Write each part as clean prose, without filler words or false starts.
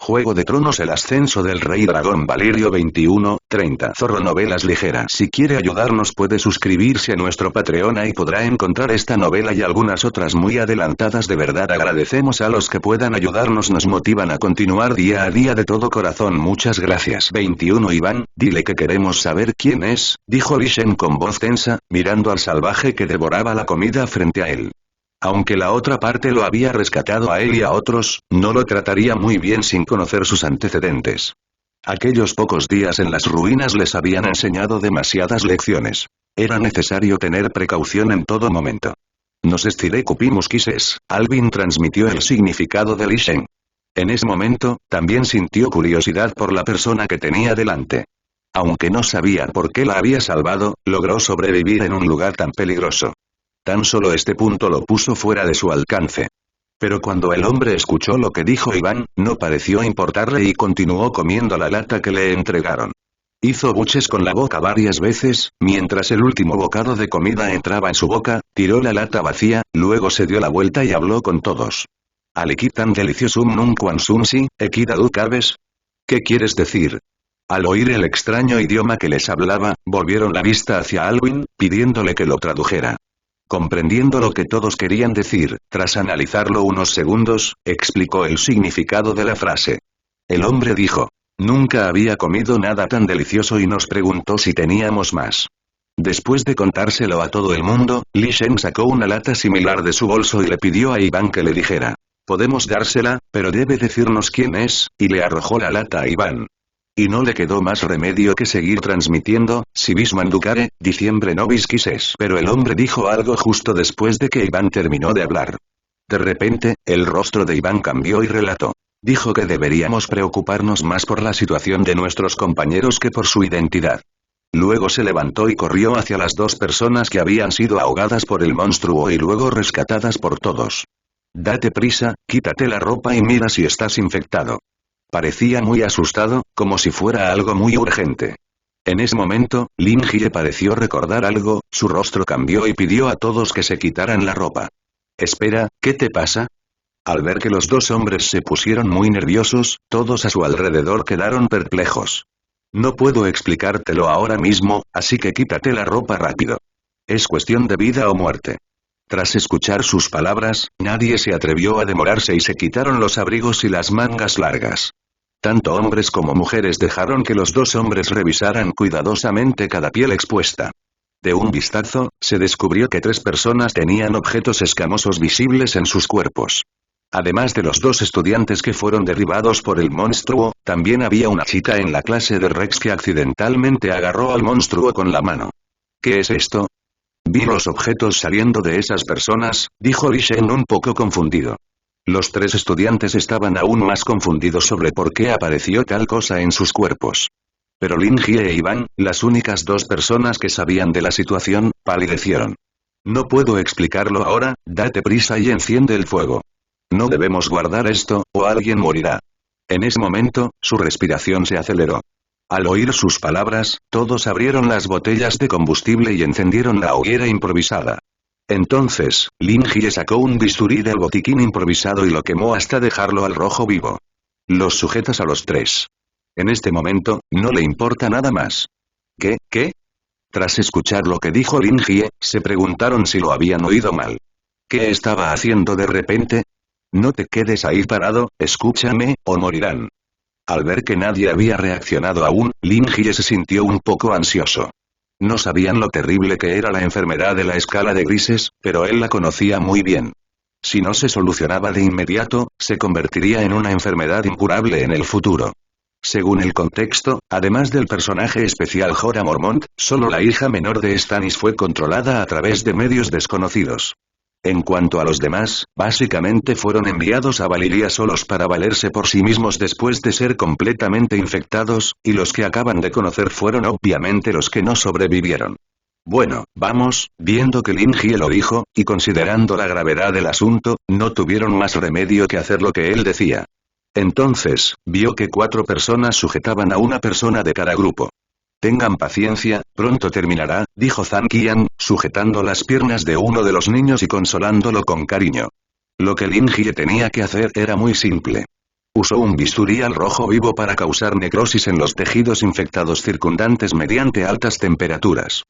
Juego de Tronos: El ascenso del Rey Dragón. Valirio 21:30. Zorro Novelas Ligeras. Si quiere ayudarnos puede suscribirse a nuestro Patreon, y podrá encontrar esta novela y algunas otras muy adelantadas. De verdad agradecemos a los que puedan ayudarnos, nos motivan a continuar día a día de todo corazón. Muchas gracias. 21. Iván, dile que queremos saber quién es, dijo Li Shen con voz tensa, mirando al salvaje que devoraba la comida frente a él. Aunque la otra parte lo había rescatado a él y a otros, no lo trataría muy bien sin conocer sus antecedentes. Aquellos pocos días en las ruinas les habían enseñado demasiadas lecciones. Era necesario tener precaución en todo momento. Nos estiré cupimus quises, Alvin transmitió el significado de Li Shen. En ese momento, también sintió curiosidad por la persona que tenía delante. Aunque no sabía por qué la había salvado, logró sobrevivir en un lugar tan peligroso. Tan solo este punto lo puso fuera de su alcance. Pero cuando el hombre escuchó lo que dijo Iván, no pareció importarle y continuó comiendo la lata que le entregaron. Hizo buches con la boca varias veces, mientras el último bocado de comida entraba en su boca, tiró la lata vacía, luego se dio la vuelta y habló con todos. Aliquitan deliciosum num quan sumsi, equidadu cabes. ¿Qué quieres decir? Al oír el extraño idioma que les hablaba, volvieron la vista hacia Alvin, pidiéndole que lo tradujera. Comprendiendo lo que todos querían decir, tras analizarlo unos segundos, explicó el significado de la frase. El hombre dijo: nunca había comido nada tan delicioso y nos preguntó si teníamos más. Después de contárselo a todo el mundo, Li Shen sacó una lata similar de su bolso y le pidió a Iván que le dijera. Podemos dársela, pero debe decirnos quién es, y le arrojó la lata a Iván. Y no le quedó más remedio que seguir transmitiendo, si vis manducare, diciembre nobis quises. Pero el hombre dijo algo justo después de que Iván terminó de hablar. De repente, el rostro de Iván cambió y relató. Dijo que deberíamos preocuparnos más por la situación de nuestros compañeros que por su identidad. Luego se levantó y corrió hacia las dos personas que habían sido ahogadas por el monstruo y luego rescatadas por todos. Date prisa, quítate la ropa y mira si estás infectado. Parecía muy asustado, como si fuera algo muy urgente. En ese momento, Lin Jie pareció recordar algo, su rostro cambió y pidió a todos que se quitaran la ropa. Espera, ¿qué te pasa? Al ver que los dos hombres se pusieron muy nerviosos, todos a su alrededor quedaron perplejos. No puedo explicártelo ahora mismo, así que quítate la ropa rápido. Es cuestión de vida o muerte. Tras escuchar sus palabras, nadie se atrevió a demorarse y se quitaron los abrigos y las mangas largas. Tanto hombres como mujeres dejaron que los dos hombres revisaran cuidadosamente cada piel expuesta. De un vistazo, se descubrió que 3 personas tenían objetos escamosos visibles en sus cuerpos. Además de los 2 estudiantes que fueron derribados por el monstruo, también había una chica en la clase de Rex que accidentalmente agarró al monstruo con la mano. ¿Qué es esto? Vi los objetos saliendo de esas personas, dijo Li Shen un poco confundido. Los 3 estudiantes estaban aún más confundidos sobre por qué apareció tal cosa en sus cuerpos. Pero Lin Jie e Iván, las únicas 2 personas que sabían de la situación, palidecieron. No puedo explicarlo ahora, date prisa y enciende el fuego. No debemos guardar esto, o alguien morirá. En ese momento, su respiración se aceleró. Al oír sus palabras, todos abrieron las botellas de combustible y encendieron la hoguera improvisada. Entonces, Lin Jie sacó un bisturí del botiquín improvisado y lo quemó hasta dejarlo al rojo vivo. Los sujetas a los 3. En este momento, no le importa nada más. ¿Qué? Tras escuchar lo que dijo Lin Jie, se preguntaron si lo habían oído mal. ¿Qué estaba haciendo de repente? No te quedes ahí parado, escúchame, o morirán. Al ver que nadie había reaccionado aún, Lin Jie se sintió un poco ansioso. No sabían lo terrible que era la enfermedad de la escala de grises, pero él la conocía muy bien. Si no se solucionaba de inmediato, se convertiría en una enfermedad incurable en el futuro. Según el contexto, además del personaje especial Jorah Mormont, solo la hija menor de Stannis fue controlada a través de medios desconocidos. En cuanto a los demás, básicamente fueron enviados a Valiria solos para valerse por sí mismos después de ser completamente infectados, y los que acaban de conocer fueron obviamente los que no sobrevivieron. Bueno, vamos, viendo que Lin Jie lo dijo, y considerando la gravedad del asunto, no tuvieron más remedio que hacer lo que él decía. Entonces, vio que 4 personas sujetaban a una persona de cada grupo. Tengan paciencia, pronto terminará, dijo Zhang Qian, sujetando las piernas de uno de los niños y consolándolo con cariño. Lo que Lin Jie tenía que hacer era muy simple. Usó un bisturí al rojo vivo para causar necrosis en los tejidos infectados circundantes mediante altas temperaturas.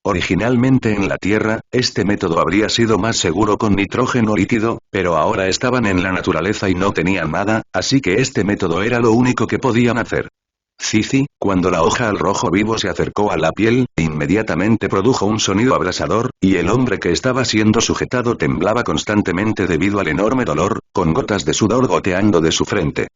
Originalmente en la Tierra, este método habría sido más seguro con nitrógeno líquido, pero ahora estaban en la naturaleza y no tenían nada, así que este método era lo único que podían hacer. Cici, cuando la hoja al rojo vivo se acercó a la piel, inmediatamente produjo un sonido abrasador, y el hombre que estaba siendo sujetado temblaba constantemente debido al enorme dolor, con gotas de sudor goteando de su frente.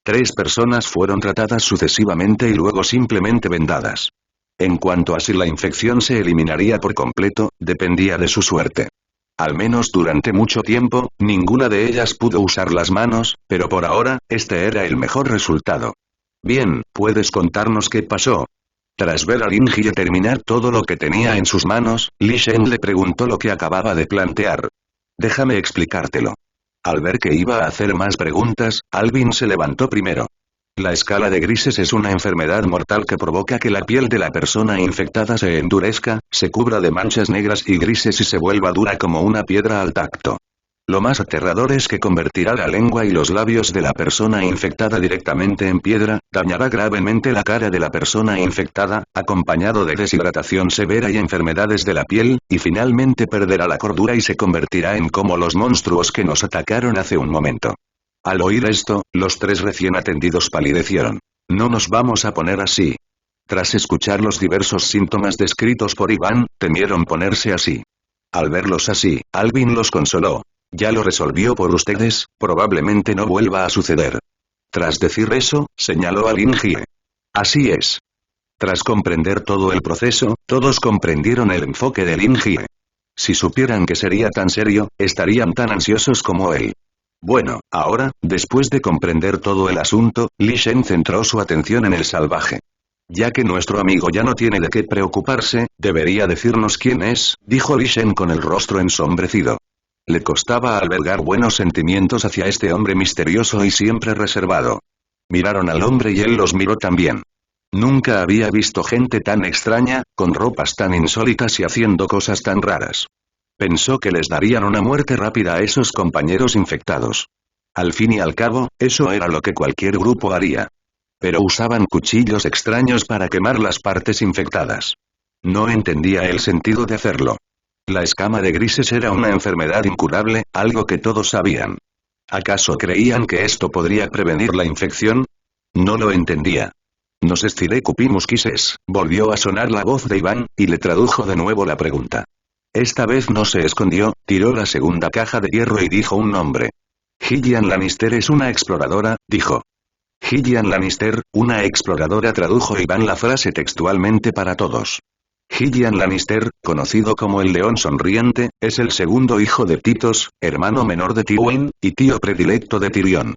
3 personas fueron tratadas sucesivamente y luego simplemente vendadas. En cuanto a si la infección se eliminaría por completo, dependía de su suerte. Al menos durante mucho tiempo, ninguna de ellas pudo usar las manos, pero por ahora, este era el mejor resultado. Bien, ¿puedes contarnos qué pasó? Tras ver a Lin Jie terminar todo lo que tenía en sus manos, Li Shen le preguntó lo que acababa de plantear. Déjame explicártelo. Al ver que iba a hacer más preguntas, Alvin se levantó primero. La escala de grises es una enfermedad mortal que provoca que la piel de la persona infectada se endurezca, se cubra de manchas negras y grises y se vuelva dura como una piedra al tacto. Lo más aterrador es que convertirá la lengua y los labios de la persona infectada directamente en piedra, dañará gravemente la cara de la persona infectada, acompañado de deshidratación severa y enfermedades de la piel, y finalmente perderá la cordura y se convertirá en como los monstruos que nos atacaron hace un momento. Al oír esto, los 3 recién atendidos palidecieron. No nos vamos a poner así. Tras escuchar los diversos síntomas descritos por Iván, temieron ponerse así. Al verlos así, Alvin los consoló. Ya lo resolvió por ustedes, probablemente no vuelva a suceder. Tras decir eso, señaló a Lin Jie. Así es. Tras comprender todo el proceso, todos comprendieron el enfoque de Lin Jie. Si supieran que sería tan serio, estarían tan ansiosos como él. Bueno, ahora, después de comprender todo el asunto, Li Shen centró su atención en el salvaje. Ya que nuestro amigo ya no tiene de qué preocuparse, debería decirnos quién es, dijo Li Shen con el rostro ensombrecido. Le costaba albergar buenos sentimientos hacia este hombre misterioso y siempre reservado. Miraron al hombre y él los miró también. Nunca había visto gente tan extraña, con ropas tan insólitas y haciendo cosas tan raras. Pensó que les darían una muerte rápida a esos compañeros infectados. Al fin y al cabo, eso era lo que cualquier grupo haría. Pero usaban cuchillos extraños para quemar las partes infectadas. No entendía el sentido de hacerlo. La escama de grises era una enfermedad incurable, algo que todos sabían. ¿Acaso creían que esto podría prevenir la infección? No lo entendía. Nos estiré cupimos quises, volvió a sonar la voz de Iván, y le tradujo de nuevo la pregunta. Esta vez no se escondió, tiró la segunda caja de hierro y dijo un nombre. Gillian Lannister es una exploradora, dijo. Gillian Lannister, una exploradora, tradujo Iván la frase textualmente para todos. Gillian Lannister, conocido como el León Sonriente, es el segundo hijo de Tytos, hermano menor de Tywin, y tío predilecto de Tyrion.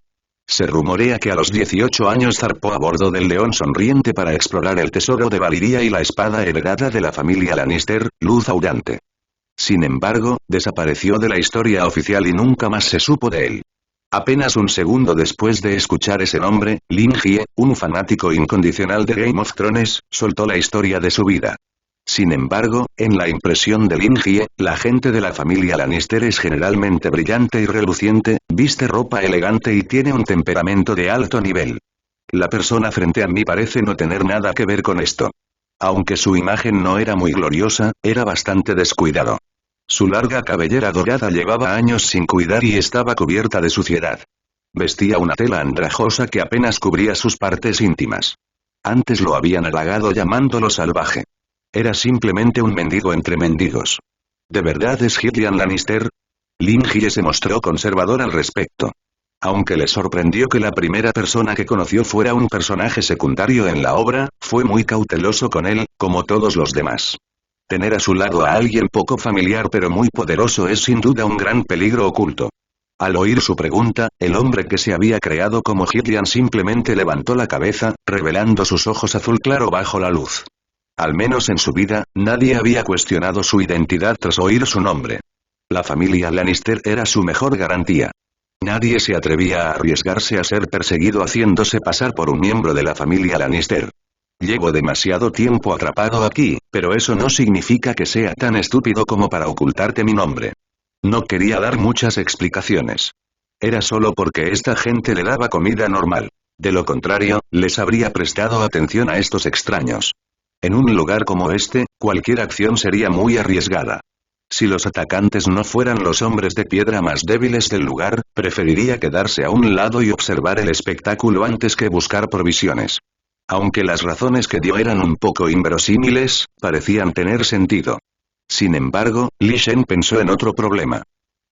Se rumorea que a los 18 años zarpó a bordo del León Sonriente para explorar el tesoro de Valyria y la espada heredada de la familia Lannister, Luz Aurante. Sin embargo, desapareció de la historia oficial y nunca más se supo de él. Apenas un segundo después de escuchar ese nombre, Lin Jie, un fanático incondicional de Game of Thrones, soltó la historia de su vida. Sin embargo, en la impresión de Lin Jie, la gente de la familia Lannister es generalmente brillante y reluciente, viste ropa elegante y tiene un temperamento de alto nivel. La persona frente a mí parece no tener nada que ver con esto. Aunque su imagen no era muy gloriosa, era bastante descuidado. Su larga cabellera dorada llevaba años sin cuidar y estaba cubierta de suciedad. Vestía una tela andrajosa que apenas cubría sus partes íntimas. Antes lo habían halagado llamándolo salvaje. Era simplemente un mendigo entre mendigos. ¿De verdad es Gillian Lannister? Lin Jie se mostró conservador al respecto. Aunque le sorprendió que la primera persona que conoció fuera un personaje secundario en la obra, fue muy cauteloso con él, como todos los demás. Tener a su lado a alguien poco familiar pero muy poderoso es sin duda un gran peligro oculto. Al oír su pregunta, el hombre que se había creado como Gillian simplemente levantó la cabeza, revelando sus ojos azul claro bajo la luz. Al menos en su vida, nadie había cuestionado su identidad tras oír su nombre. La familia Lannister era su mejor garantía. Nadie se atrevía a arriesgarse a ser perseguido haciéndose pasar por un miembro de la familia Lannister. Llevo demasiado tiempo atrapado aquí, pero eso no significa que sea tan estúpido como para ocultarte mi nombre. No quería dar muchas explicaciones. Era solo porque esta gente le daba comida normal. De lo contrario, les habría prestado atención a estos extraños. En un lugar como este, cualquier acción sería muy arriesgada. Si los atacantes no fueran los hombres de piedra más débiles del lugar, preferiría quedarse a un lado y observar el espectáculo antes que buscar provisiones. Aunque las razones que dio eran un poco inverosímiles, parecían tener sentido. Sin embargo, Li Shen pensó en otro problema.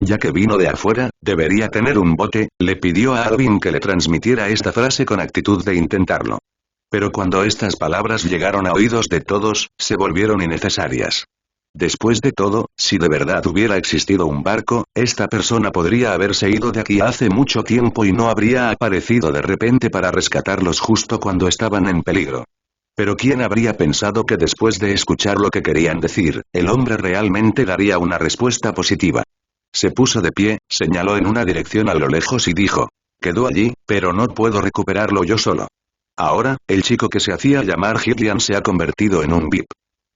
Ya que vino de afuera, debería tener un bote, le pidió a Alvin que le transmitiera esta frase con actitud de intentarlo. Pero cuando estas palabras llegaron a oídos de todos, se volvieron innecesarias. Después de todo, si de verdad hubiera existido un barco, esta persona podría haberse ido de aquí hace mucho tiempo y no habría aparecido de repente para rescatarlos justo cuando estaban en peligro. Pero ¿quién habría pensado que después de escuchar lo que querían decir, el hombre realmente daría una respuesta positiva? Se puso de pie, señaló en una dirección a lo lejos y dijo: quedó allí, pero no puedo recuperarlo yo solo. Ahora, el chico que se hacía llamar Gillian se ha convertido en un VIP.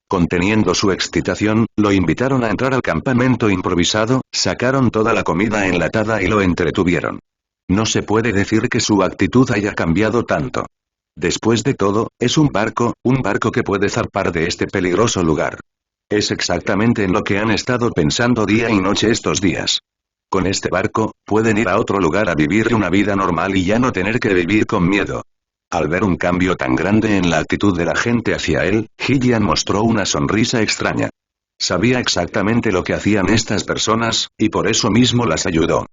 Conteniendo su excitación, lo invitaron a entrar al campamento improvisado, sacaron toda la comida enlatada y lo entretuvieron. No se puede decir que su actitud haya cambiado tanto. Después de todo, es un barco que puede zarpar de este peligroso lugar. Es exactamente en lo que han estado pensando día y noche estos días. Con este barco, pueden ir a otro lugar a vivir una vida normal y ya no tener que vivir con miedo. Al ver un cambio tan grande en la actitud de la gente hacia él, Gillian mostró una sonrisa extraña. Sabía exactamente lo que hacían estas personas, y por eso mismo las ayudó.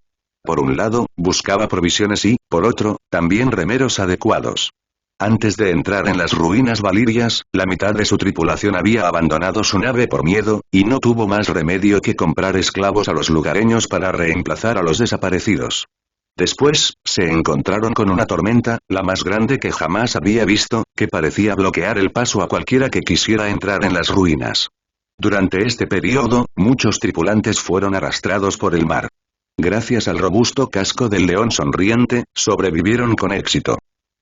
Por un lado, buscaba provisiones y, por otro, también remeros adecuados. Antes de entrar en las ruinas valirias, la mitad de su tripulación había abandonado su nave por miedo, y no tuvo más remedio que comprar esclavos a los lugareños para reemplazar a los desaparecidos. Después, se encontraron con una tormenta, la más grande que jamás había visto, que parecía bloquear el paso a cualquiera que quisiera entrar en las ruinas. Durante este periodo, muchos tripulantes fueron arrastrados por el mar. Gracias al robusto casco del león sonriente, sobrevivieron con éxito.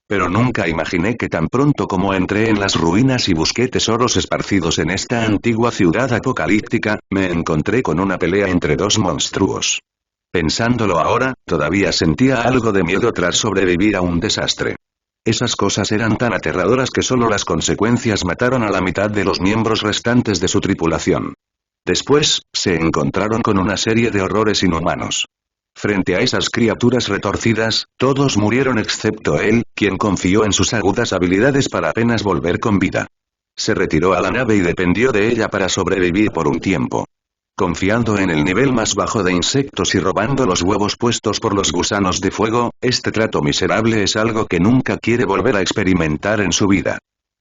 Pero nunca imaginé que tan pronto como entré en las ruinas y busqué tesoros esparcidos en esta antigua ciudad apocalíptica, me encontré con una pelea entre dos monstruos. Pensándolo ahora, todavía sentía algo de miedo tras sobrevivir a un desastre. Esas cosas eran tan aterradoras que solo las consecuencias mataron a la mitad de los miembros restantes de su tripulación. Después, se encontraron con una serie de horrores inhumanos. Frente a esas criaturas retorcidas, todos murieron excepto él, quien confió en sus agudas habilidades para apenas volver con vida. Se retiró a la nave y dependió de ella para sobrevivir por un tiempo. Confiando en el nivel más bajo de insectos y robando los huevos puestos por los gusanos de fuego, este trato miserable es algo que nunca quiere volver a experimentar en su vida.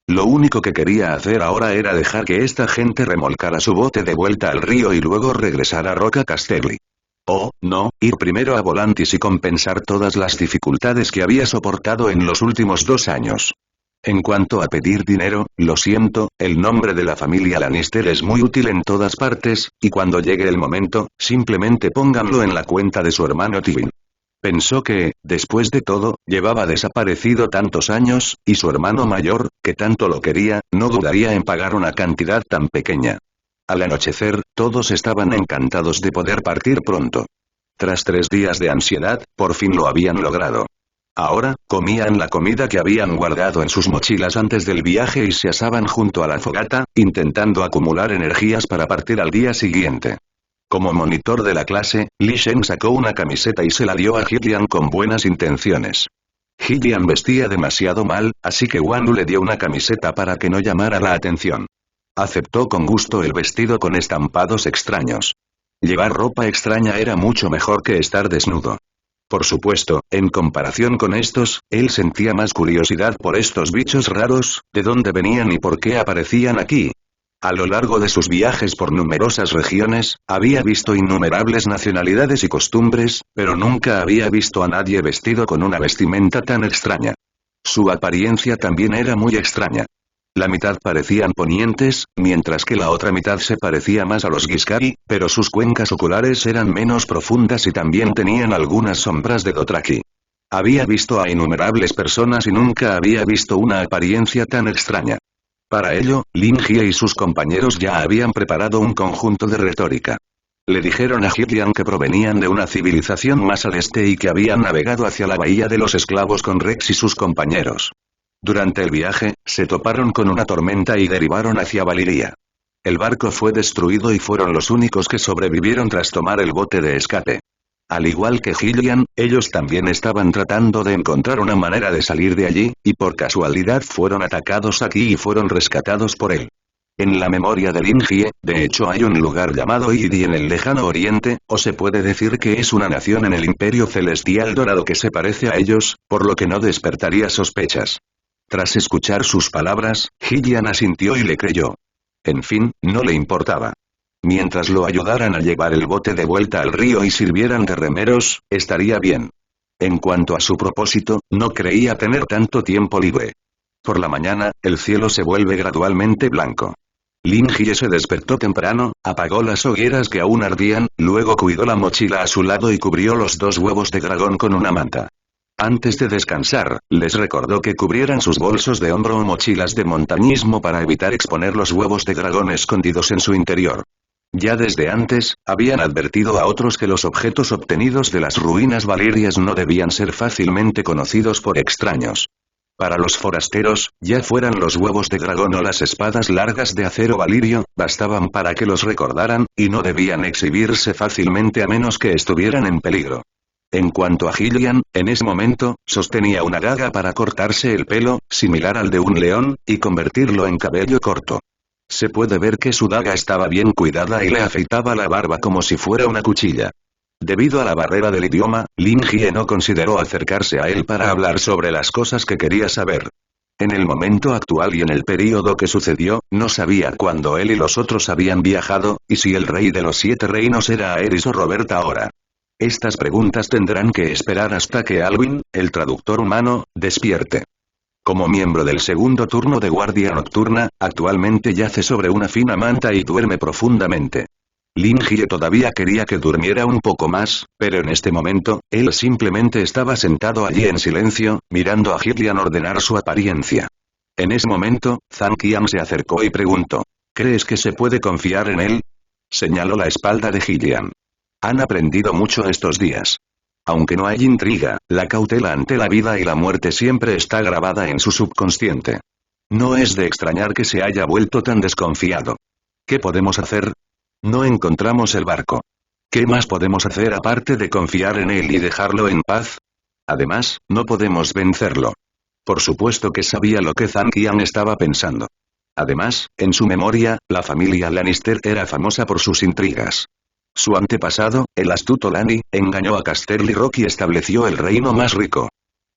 Lo único que quería hacer ahora era dejar que esta gente remolcara su bote de vuelta al río y luego regresar a Roca Castelli. Oh, no, ir primero a Volantis y compensar todas las dificultades que había soportado en los últimos 2 años. En cuanto a pedir dinero, lo siento, el nombre de la familia Lannister es muy útil en todas partes, y cuando llegue el momento, simplemente pónganlo en la cuenta de su hermano Tywin. Pensó que, después de todo, llevaba desaparecido tantos años, y su hermano mayor, que tanto lo quería, no dudaría en pagar una cantidad tan pequeña. Al anochecer, todos estaban encantados de poder partir pronto. Tras 3 días de ansiedad, por fin lo habían logrado. Ahora, comían la comida que habían guardado en sus mochilas antes del viaje y se asaban junto a la fogata, intentando acumular energías para partir al día siguiente. Como monitor de la clase, Li Shen sacó una camiseta y se la dio a Gillian con buenas intenciones. Gillian vestía demasiado mal, así que Wanu le dio una camiseta para que no llamara la atención. Aceptó con gusto el vestido con estampados extraños. Llevar ropa extraña era mucho mejor que estar desnudo. Por supuesto, en comparación con estos, él sentía más curiosidad por estos bichos raros, de dónde venían y por qué aparecían aquí. A lo largo de sus viajes por numerosas regiones, había visto innumerables nacionalidades y costumbres, pero nunca había visto a nadie vestido con una vestimenta tan extraña. Su apariencia también era muy extraña. La mitad parecían ponientes, mientras que la otra mitad se parecía más a los Giscari, pero sus cuencas oculares eran menos profundas y también tenían algunas sombras de Dothraki. Había visto a innumerables personas y nunca había visto una apariencia tan extraña. Para ello, Lin Jie y sus compañeros ya habían preparado un conjunto de retórica. Le dijeron a Gillian que provenían de una civilización más al este y que habían navegado hacia la bahía de los esclavos con Rex y sus compañeros. Durante el viaje, se toparon con una tormenta y derivaron hacia Valiria. El barco fue destruido y fueron los únicos que sobrevivieron tras tomar el bote de escape. Al igual que Gillian, ellos también estaban tratando de encontrar una manera de salir de allí, y por casualidad fueron atacados aquí y fueron rescatados por él. En la memoria de Lin Jie, de hecho hay un lugar llamado Idi en el lejano oriente, o se puede decir que es una nación en el Imperio Celestial Dorado que se parece a ellos, por lo que no despertaría sospechas. Tras escuchar sus palabras, Gillian asintió y le creyó. En fin, no le importaba. Mientras lo ayudaran a llevar el bote de vuelta al río y sirvieran de remeros, estaría bien. En cuanto a su propósito, no creía tener tanto tiempo libre. Por la mañana, el cielo se vuelve gradualmente blanco. Lin Jie se despertó temprano, apagó las hogueras que aún ardían, luego cuidó la mochila a su lado y cubrió los 2 huevos de dragón con una manta. Antes de descansar, les recordó que cubrieran sus bolsos de hombro o mochilas de montañismo para evitar exponer los huevos de dragón escondidos en su interior. Ya desde antes, habían advertido a otros que los objetos obtenidos de las ruinas valerias no debían ser fácilmente conocidos por extraños. Para los forasteros, ya fueran los huevos de dragón o las espadas largas de acero valirio, bastaban para que los recordaran, y no debían exhibirse fácilmente a menos que estuvieran en peligro. En cuanto a Gillian, en ese momento, sostenía una daga para cortarse el pelo, similar al de un león, y convertirlo en cabello corto. Se puede ver que su daga estaba bien cuidada y le afeitaba la barba como si fuera una cuchilla. Debido a la barrera del idioma, Lin Jie no consideró acercarse a él para hablar sobre las cosas que quería saber. En el momento actual y en el período que sucedió, no sabía cuándo él y los otros habían viajado, y si el rey de los 7 reinos era Aerys o Robert ahora. Estas preguntas tendrán que esperar hasta que Alwyn, el traductor humano, despierte. Como miembro del segundo turno de guardia nocturna, actualmente yace sobre una fina manta y duerme profundamente. Lin Jie todavía quería que durmiera un poco más, pero en este momento, él simplemente estaba sentado allí en silencio, mirando a Gillian ordenar su apariencia. En ese momento, Zhang Qian se acercó y preguntó, ¿crees que se puede confiar en él? Señaló la espalda de Gillian. Han aprendido mucho estos días. Aunque no hay intriga, la cautela ante la vida y la muerte siempre está grabada en su subconsciente. No es de extrañar que se haya vuelto tan desconfiado. ¿Qué podemos hacer? No encontramos el barco. ¿Qué más podemos hacer aparte de confiar en él y dejarlo en paz? Además, no podemos vencerlo. Por supuesto que sabía lo que Zhang Qian estaba pensando. Además, en su memoria, la familia Lannister era famosa por sus intrigas. Su antepasado, el astuto Lani, engañó a Casterly Rock y estableció el reino más rico.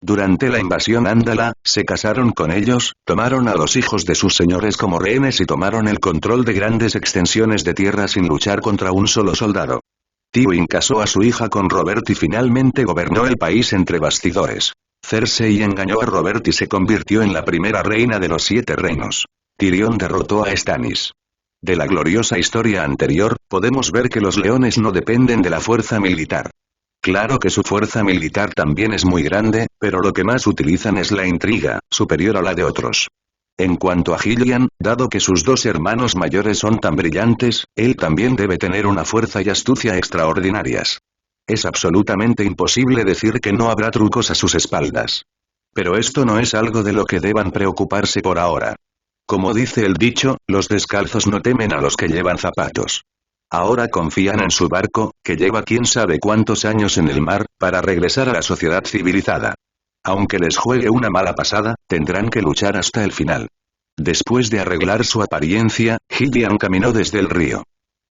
Durante la invasión Andala, se casaron con ellos, tomaron a los hijos de sus señores como rehenes y tomaron el control de grandes extensiones de tierra sin luchar contra un solo soldado. Tywin casó a su hija con Robert y finalmente gobernó el país entre bastidores. Cersei engañó a Robert y se convirtió en la primera reina de los 7 reinos. Tyrion derrotó a Stannis. De la gloriosa historia anterior, podemos ver que los leones no dependen de la fuerza militar. Claro que su fuerza militar también es muy grande, pero lo que más utilizan es la intriga, superior a la de otros. En cuanto a Gillian, dado que sus 2 hermanos mayores son tan brillantes, él también debe tener una fuerza y astucia extraordinarias. Es absolutamente imposible decir que no habrá trucos a sus espaldas. Pero esto no es algo de lo que deban preocuparse por ahora. Como dice el dicho, los descalzos no temen a los que llevan zapatos. Ahora confían en su barco, que lleva quién sabe cuántos años en el mar, para regresar a la sociedad civilizada. Aunque les juegue una mala pasada, tendrán que luchar hasta el final. Después de arreglar su apariencia, Gillian caminó desde el río.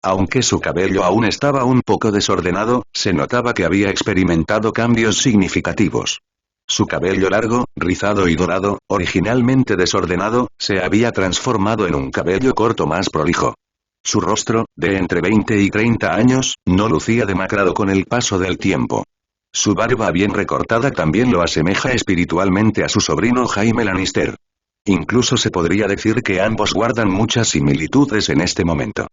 Aunque su cabello aún estaba un poco desordenado, se notaba que había experimentado cambios significativos. Su cabello largo, rizado y dorado, originalmente desordenado, se había transformado en un cabello corto más prolijo. Su rostro, de entre 20 y 30 años, no lucía demacrado con el paso del tiempo. Su barba bien recortada también lo asemeja espiritualmente a su sobrino Jaime Lannister. Incluso se podría decir que ambos guardan muchas similitudes en este momento.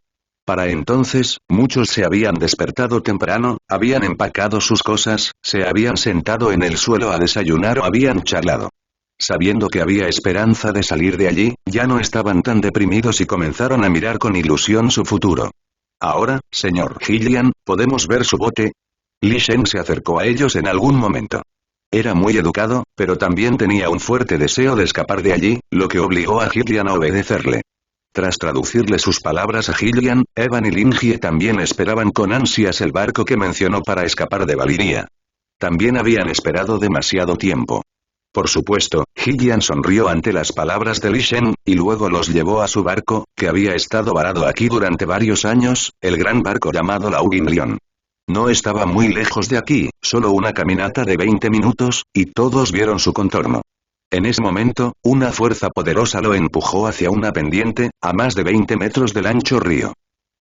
Para entonces, muchos se habían despertado temprano, habían empacado sus cosas, se habían sentado en el suelo a desayunar o habían charlado. Sabiendo que había esperanza de salir de allí, ya no estaban tan deprimidos y comenzaron a mirar con ilusión su futuro. Ahora, señor Gillian, ¿podemos ver su bote? Li Shen se acercó a ellos en algún momento. Era muy educado, pero también tenía un fuerte deseo de escapar de allí, lo que obligó a Gillian a obedecerle. Tras traducirle sus palabras a Gillian, Evan y Lingie también esperaban con ansias el barco que mencionó para escapar de Valiria. También habían esperado demasiado tiempo. Por supuesto, Gillian sonrió ante las palabras de Li Shen, y luego los llevó a su barco, que había estado varado aquí durante varios años, el gran barco llamado Laugin Lion. No estaba muy lejos de aquí, solo una caminata de 20 minutos, y todos vieron su contorno. En ese momento, una fuerza poderosa lo empujó hacia una pendiente, a más de 20 metros del ancho río.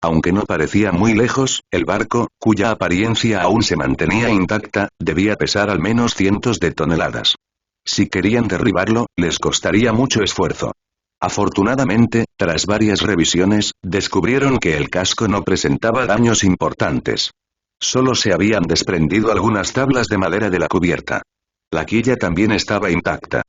Aunque no parecía muy lejos, el barco, cuya apariencia aún se mantenía intacta, debía pesar al menos cientos de toneladas. Si querían derribarlo, les costaría mucho esfuerzo. Afortunadamente, tras varias revisiones, descubrieron que el casco no presentaba daños importantes. Solo se habían desprendido algunas tablas de madera de la cubierta. La quilla también estaba intacta.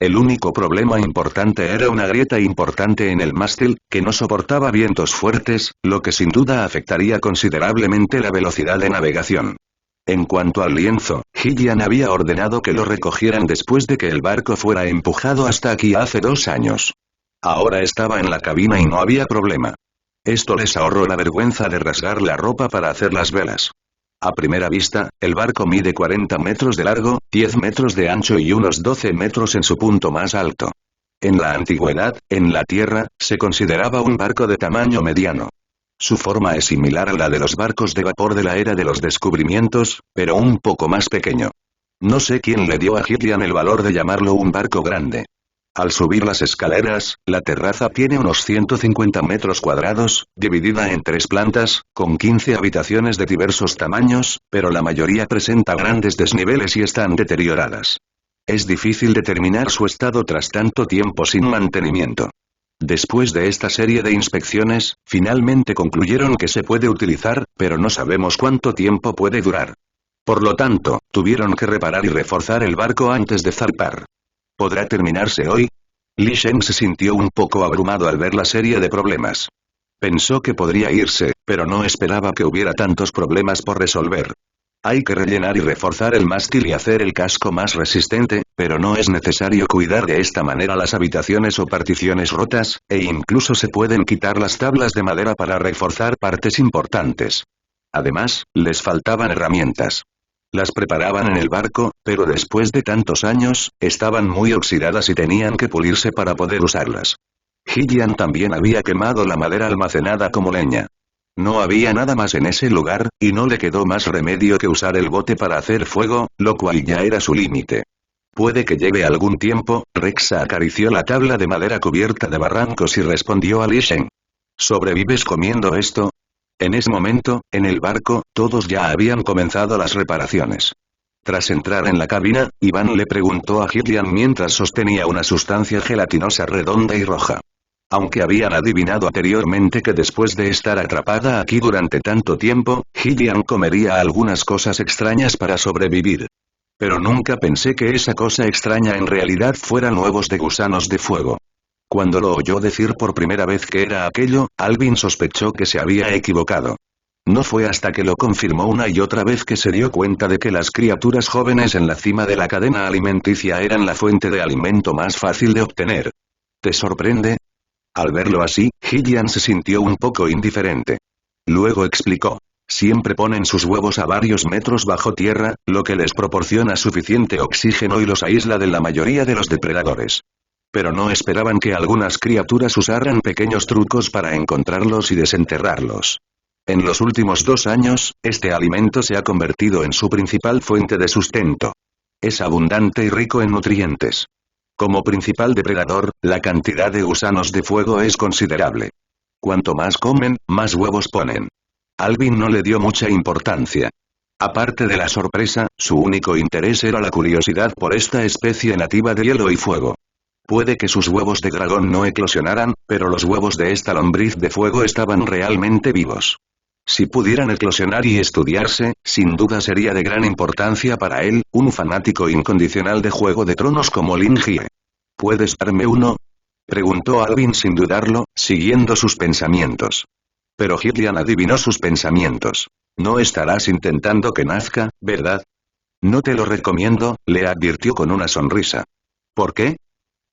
El único problema importante era una grieta importante en el mástil, que no soportaba vientos fuertes, lo que sin duda afectaría considerablemente la velocidad de navegación. En cuanto al lienzo, Gillian había ordenado que lo recogieran después de que el barco fuera empujado hasta aquí hace 2 años. Ahora estaba en la cabina y no había problema. Esto les ahorró la vergüenza de rasgar la ropa para hacer las velas. A primera vista, el barco mide 40 metros de largo, 10 metros de ancho y unos 12 metros en su punto más alto. En la antigüedad, en la Tierra, se consideraba un barco de tamaño mediano. Su forma es similar a la de los barcos de vapor de la era de los descubrimientos, pero un poco más pequeño. No sé quién le dio a Gillian el valor de llamarlo un barco grande. Al subir las escaleras, la terraza tiene unos 150 metros cuadrados, dividida en 3 plantas, con 15 habitaciones de diversos tamaños, pero la mayoría presenta grandes desniveles y están deterioradas. Es difícil determinar su estado tras tanto tiempo sin mantenimiento. Después de esta serie de inspecciones, finalmente concluyeron que se puede utilizar, pero no sabemos cuánto tiempo puede durar. Por lo tanto, tuvieron que reparar y reforzar el barco antes de zarpar. ¿Podrá terminarse hoy? Li Shen se sintió un poco abrumado al ver la serie de problemas. Pensó que podría irse, pero no esperaba que hubiera tantos problemas por resolver. Hay que rellenar y reforzar el mástil y hacer el casco más resistente, pero no es necesario cuidar de esta manera las habitaciones o particiones rotas, e incluso se pueden quitar las tablas de madera para reforzar partes importantes. Además, les faltaban herramientas. Las preparaban en el barco, pero después de tantos años, estaban muy oxidadas y tenían que pulirse para poder usarlas. Gillian también había quemado la madera almacenada como leña. No había nada más en ese lugar, y no le quedó más remedio que usar el bote para hacer fuego, lo cual ya era su límite. Puede que lleve algún tiempo, Rexa acarició la tabla de madera cubierta de barrancos y respondió a Li Shen. ¿Sobrevives comiendo esto? En ese momento, en el barco, todos ya habían comenzado las reparaciones. Tras entrar en la cabina, Iván le preguntó a Gillian mientras sostenía una sustancia gelatinosa redonda y roja. Aunque habían adivinado anteriormente que después de estar atrapada aquí durante tanto tiempo, Gillian comería algunas cosas extrañas para sobrevivir. Pero nunca pensé que esa cosa extraña en realidad fueran huevos de gusanos de fuego. Cuando lo oyó decir por primera vez que era aquello, Alvin sospechó que se había equivocado. No fue hasta que lo confirmó una y otra vez que se dio cuenta de que las criaturas jóvenes en la cima de la cadena alimenticia eran la fuente de alimento más fácil de obtener. ¿Te sorprende? Al verlo así, Gillian se sintió un poco indiferente. Luego explicó. Siempre ponen sus huevos a varios metros bajo tierra, lo que les proporciona suficiente oxígeno y los aísla de la mayoría de los depredadores. Pero no esperaban que algunas criaturas usaran pequeños trucos para encontrarlos y desenterrarlos. En los últimos 2 años, este alimento se ha convertido en su principal fuente de sustento. Es abundante y rico en nutrientes. Como principal depredador, la cantidad de gusanos de fuego es considerable. Cuanto más comen, más huevos ponen. Alvin no le dio mucha importancia. Aparte de la sorpresa, su único interés era la curiosidad por esta especie nativa de hielo y fuego. Puede que sus huevos de dragón no eclosionaran, pero los huevos de esta lombriz de fuego estaban realmente vivos. Si pudieran eclosionar y estudiarse, sin duda sería de gran importancia para él, un fanático incondicional de Juego de Tronos como Lingie. ¿Puedes darme uno? Preguntó Alvin sin dudarlo, siguiendo sus pensamientos. Pero Gillian adivinó sus pensamientos. No estarás intentando que nazca, ¿verdad? No te lo recomiendo, le advirtió con una sonrisa. ¿Por qué?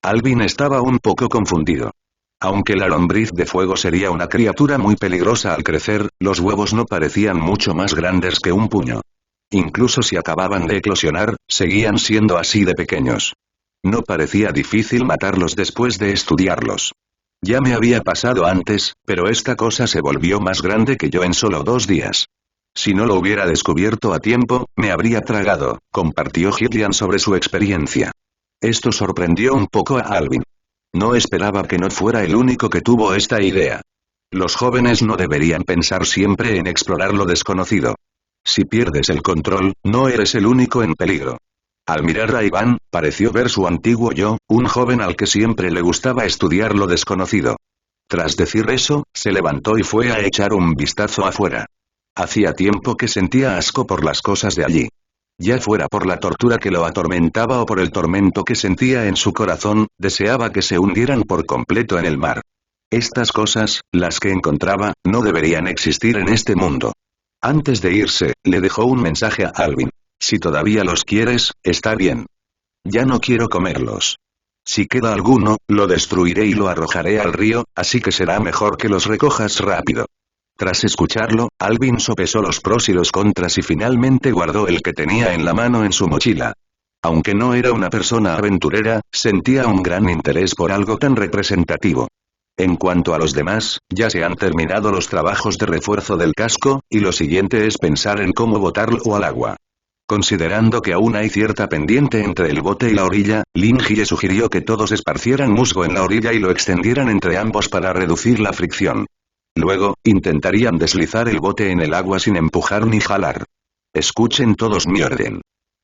Alvin estaba un poco confundido. Aunque la lombriz de fuego sería una criatura muy peligrosa al crecer, los huevos no parecían mucho más grandes que un puño. Incluso si acababan de eclosionar, seguían siendo así de pequeños. No parecía difícil matarlos después de estudiarlos. Ya me había pasado antes, pero esta cosa se volvió más grande que yo en solo 2 días. Si no lo hubiera descubierto a tiempo, me habría tragado, compartió Gillian sobre su experiencia. Esto sorprendió un poco a Alvin. No esperaba que no fuera el único que tuvo esta idea. Los jóvenes no deberían pensar siempre en explorar lo desconocido. Si pierdes el control, no eres el único en peligro. Al mirar a Iván, pareció ver su antiguo yo, un joven al que siempre le gustaba estudiar lo desconocido. Tras decir eso, se levantó y fue a echar un vistazo afuera. Hacía tiempo que sentía asco por las cosas de allí. Ya fuera por la tortura que lo atormentaba o por el tormento que sentía en su corazón, deseaba que se hundieran por completo en el mar. Estas cosas, las que encontraba, no deberían existir en este mundo. Antes de irse, le dejó un mensaje a Alvin. Si todavía los quieres, está bien. Ya no quiero comerlos. Si queda alguno, lo destruiré y lo arrojaré al río, así que será mejor que los recojas rápido. Tras escucharlo, Alvin sopesó los pros y los contras y finalmente guardó el que tenía en la mano en su mochila. Aunque no era una persona aventurera, sentía un gran interés por algo tan representativo. En cuanto a los demás, ya se han terminado los trabajos de refuerzo del casco, y lo siguiente es pensar en cómo botarlo al agua. Considerando que aún hay cierta pendiente entre el bote y la orilla, Lin Jie sugirió que todos esparcieran musgo en la orilla y lo extendieran entre ambos para reducir la fricción. Luego, intentarían deslizar el bote en el agua sin empujar ni jalar. Escuchen todos mi orden.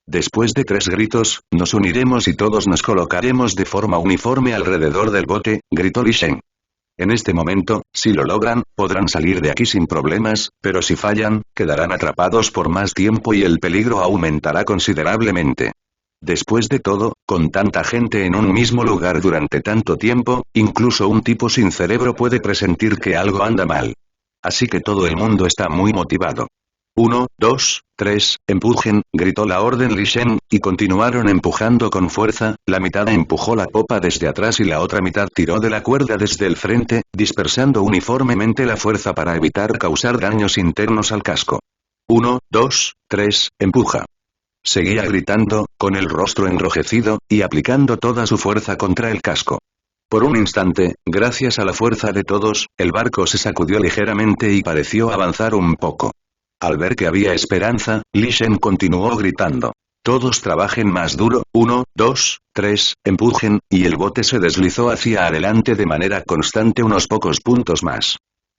Después de 3 gritos, nos uniremos y todos nos colocaremos de forma uniforme alrededor del bote, gritó Li Shen. En este momento, si lo logran, podrán salir de aquí sin problemas, pero si fallan, quedarán atrapados por más tiempo y el peligro aumentará considerablemente. Después de todo, con tanta gente en un mismo lugar durante tanto tiempo, incluso un tipo sin cerebro puede presentir que algo anda mal. Así que todo el mundo está muy motivado. 1, 2, 3, empujen, gritó la orden Li Shen, y continuaron empujando con fuerza. La mitad empujó la popa desde atrás y la otra mitad tiró de la cuerda desde el frente, dispersando uniformemente la fuerza para evitar causar daños internos al casco. 1, 2, 3, empuja. Seguía gritando, con el rostro enrojecido, y aplicando toda su fuerza contra el casco. Por un instante, gracias a la fuerza de todos, el barco se sacudió ligeramente y pareció avanzar un poco. Al ver que había esperanza, Li Shen continuó gritando. Todos trabajen más duro, 1, 2, 3, empujen, y el bote se deslizó hacia adelante de manera constante unos pocos puntos más.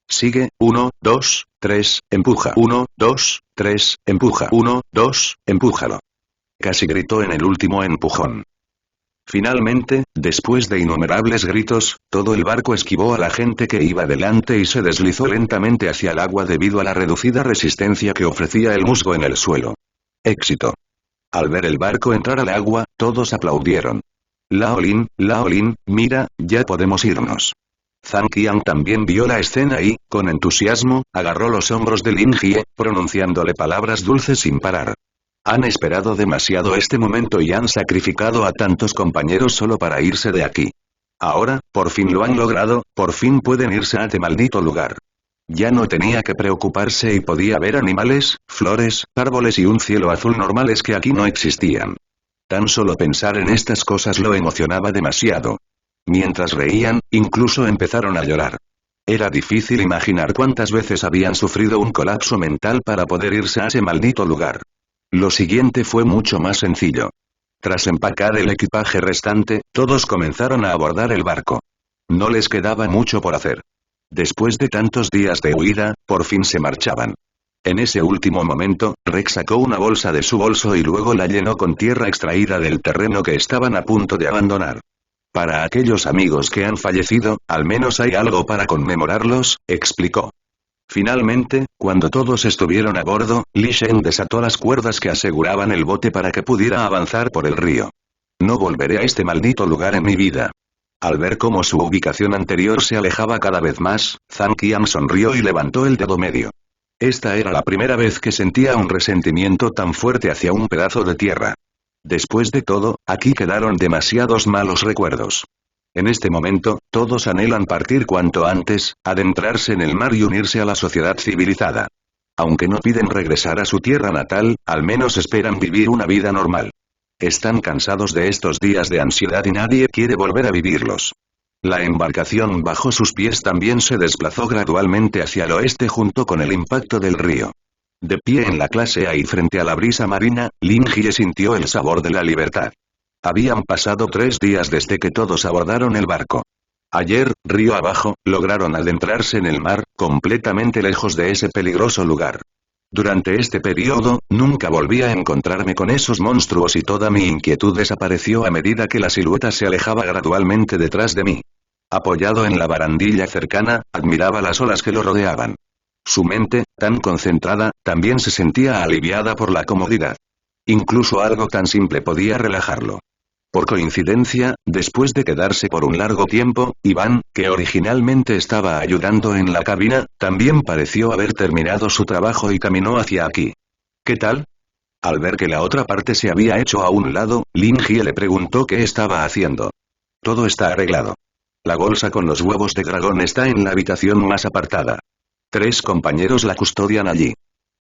Sigue, 1, 2, 3, empuja. 1, 2, 3, empuja. 1, 2, empújalo. Casi gritó en el último empujón. Finalmente, después de innumerables gritos, todo el barco esquivó a la gente que iba delante y se deslizó lentamente hacia el agua debido a la reducida resistencia que ofrecía el musgo en el suelo. Éxito. Al ver el barco entrar al agua, todos aplaudieron. Lao Lin, mira, ya podemos irnos. Zhang Qian también vio la escena y, con entusiasmo, agarró los hombros de Lin Jie, pronunciándole palabras dulces sin parar. Han esperado demasiado este momento y han sacrificado a tantos compañeros solo para irse de aquí. Ahora, por fin lo han logrado, por fin pueden irse a este maldito lugar. Ya no tenía que preocuparse y podía ver animales, flores, árboles y un cielo azul normales que aquí no existían. Tan solo pensar en estas cosas lo emocionaba demasiado. Mientras reían, incluso empezaron a llorar. Era difícil imaginar cuántas veces habían sufrido un colapso mental para poder irse a ese maldito lugar. Lo siguiente fue mucho más sencillo. Tras empacar el equipaje restante, todos comenzaron a abordar el barco. No les quedaba mucho por hacer. Después de tantos días de huida, por fin se marchaban. En ese último momento, Rex sacó una bolsa de su bolso y luego la llenó con tierra extraída del terreno que estaban a punto de abandonar. Para aquellos amigos que han fallecido, al menos hay algo para conmemorarlos, explicó. Finalmente, cuando todos estuvieron a bordo, Li Shen desató las cuerdas que aseguraban el bote para que pudiera avanzar por el río. No volveré a este maldito lugar en mi vida. Al ver cómo su ubicación anterior se alejaba cada vez más, Zhang Qian sonrió y levantó el dedo medio. Esta era la primera vez que sentía un resentimiento tan fuerte hacia un pedazo de tierra. Después de todo, aquí quedaron demasiados malos recuerdos. En este momento, todos anhelan partir cuanto antes, adentrarse en el mar y unirse a la sociedad civilizada. Aunque no piden regresar a su tierra natal, al menos esperan vivir una vida normal. Están cansados de estos días de ansiedad y nadie quiere volver a vivirlos. La embarcación bajo sus pies también se desplazó gradualmente hacia el oeste junto con el impacto del río. De pie en la clase A y frente a la brisa marina, Lin Jie sintió el sabor de la libertad. Habían pasado 3 días desde que todos abordaron el barco. Ayer, río abajo, lograron adentrarse en el mar, completamente lejos de ese peligroso lugar. Durante este periodo, nunca volví a encontrarme con esos monstruos y toda mi inquietud desapareció a medida que la silueta se alejaba gradualmente detrás de mí. Apoyado en la barandilla cercana, admiraba las olas que lo rodeaban. Su mente, tan concentrada, también se sentía aliviada por la comodidad. Incluso algo tan simple podía relajarlo. Por coincidencia, después de quedarse por un largo tiempo, Iván, que originalmente estaba ayudando en la cabina, también pareció haber terminado su trabajo y caminó hacia aquí. ¿Qué tal? Al ver que la otra parte se había hecho a un lado, Lin Jie le preguntó qué estaba haciendo. Todo está arreglado. La bolsa con los huevos de dragón está en la habitación más apartada. 3 compañeros la custodian allí.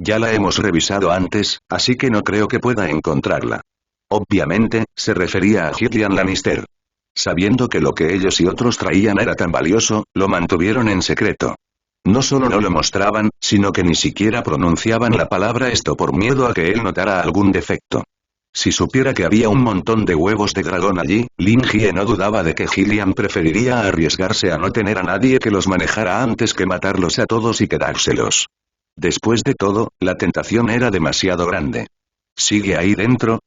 Ya la hemos revisado antes, así que no creo que pueda encontrarla. Obviamente, se refería a Gillian Lannister. Sabiendo que lo que ellos y otros traían era tan valioso, lo mantuvieron en secreto. No solo no lo mostraban, sino que ni siquiera pronunciaban la palabra esto por miedo a que él notara algún defecto. Si supiera que había un montón de huevos de dragón allí, Lin Jie no dudaba de que Gillian preferiría arriesgarse a no tener a nadie que los manejara antes que matarlos a todos y quedárselos. Después de todo, la tentación era demasiado grande. ¿Sigue ahí dentro?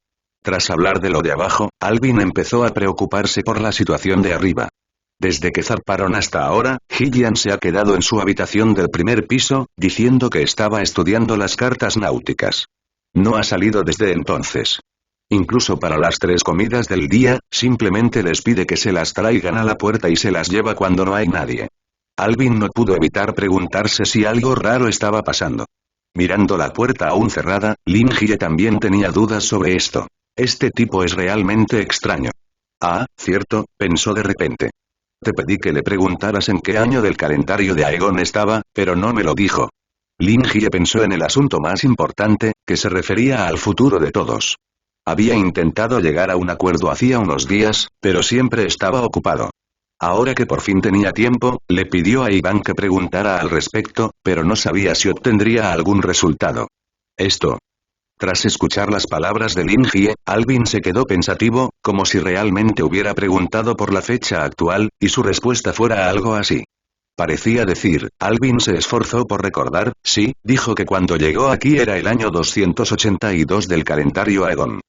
Tras hablar de lo de abajo, Alvin empezó a preocuparse por la situación de arriba. Desde que zarparon hasta ahora, Gillian se ha quedado en su habitación del primer piso, diciendo que estaba estudiando las cartas náuticas. No ha salido desde entonces. Incluso para las 3 comidas del día, simplemente les pide que se las traigan a la puerta y se las lleva cuando no hay nadie. Alvin no pudo evitar preguntarse si algo raro estaba pasando. Mirando la puerta aún cerrada, Lin Jie también tenía dudas sobre esto. Este tipo es realmente extraño. Ah, cierto, pensó de repente. Te pedí que le preguntaras en qué año del calendario de Aegon estaba, pero no me lo dijo. Lin Jie pensó en el asunto más importante, que se refería al futuro de todos. Había intentado llegar a un acuerdo hacía unos días, pero siempre estaba ocupado. Ahora que por fin tenía tiempo, le pidió a Iván que preguntara al respecto, pero no sabía si obtendría algún resultado. Esto. Tras escuchar las palabras de Lin Jie, Alvin se quedó pensativo, como si realmente hubiera preguntado por la fecha actual, y su respuesta fuera algo así. Parecía decir, Alvin se esforzó por recordar, sí, dijo que cuando llegó aquí era el año 282 del calendario Aegon.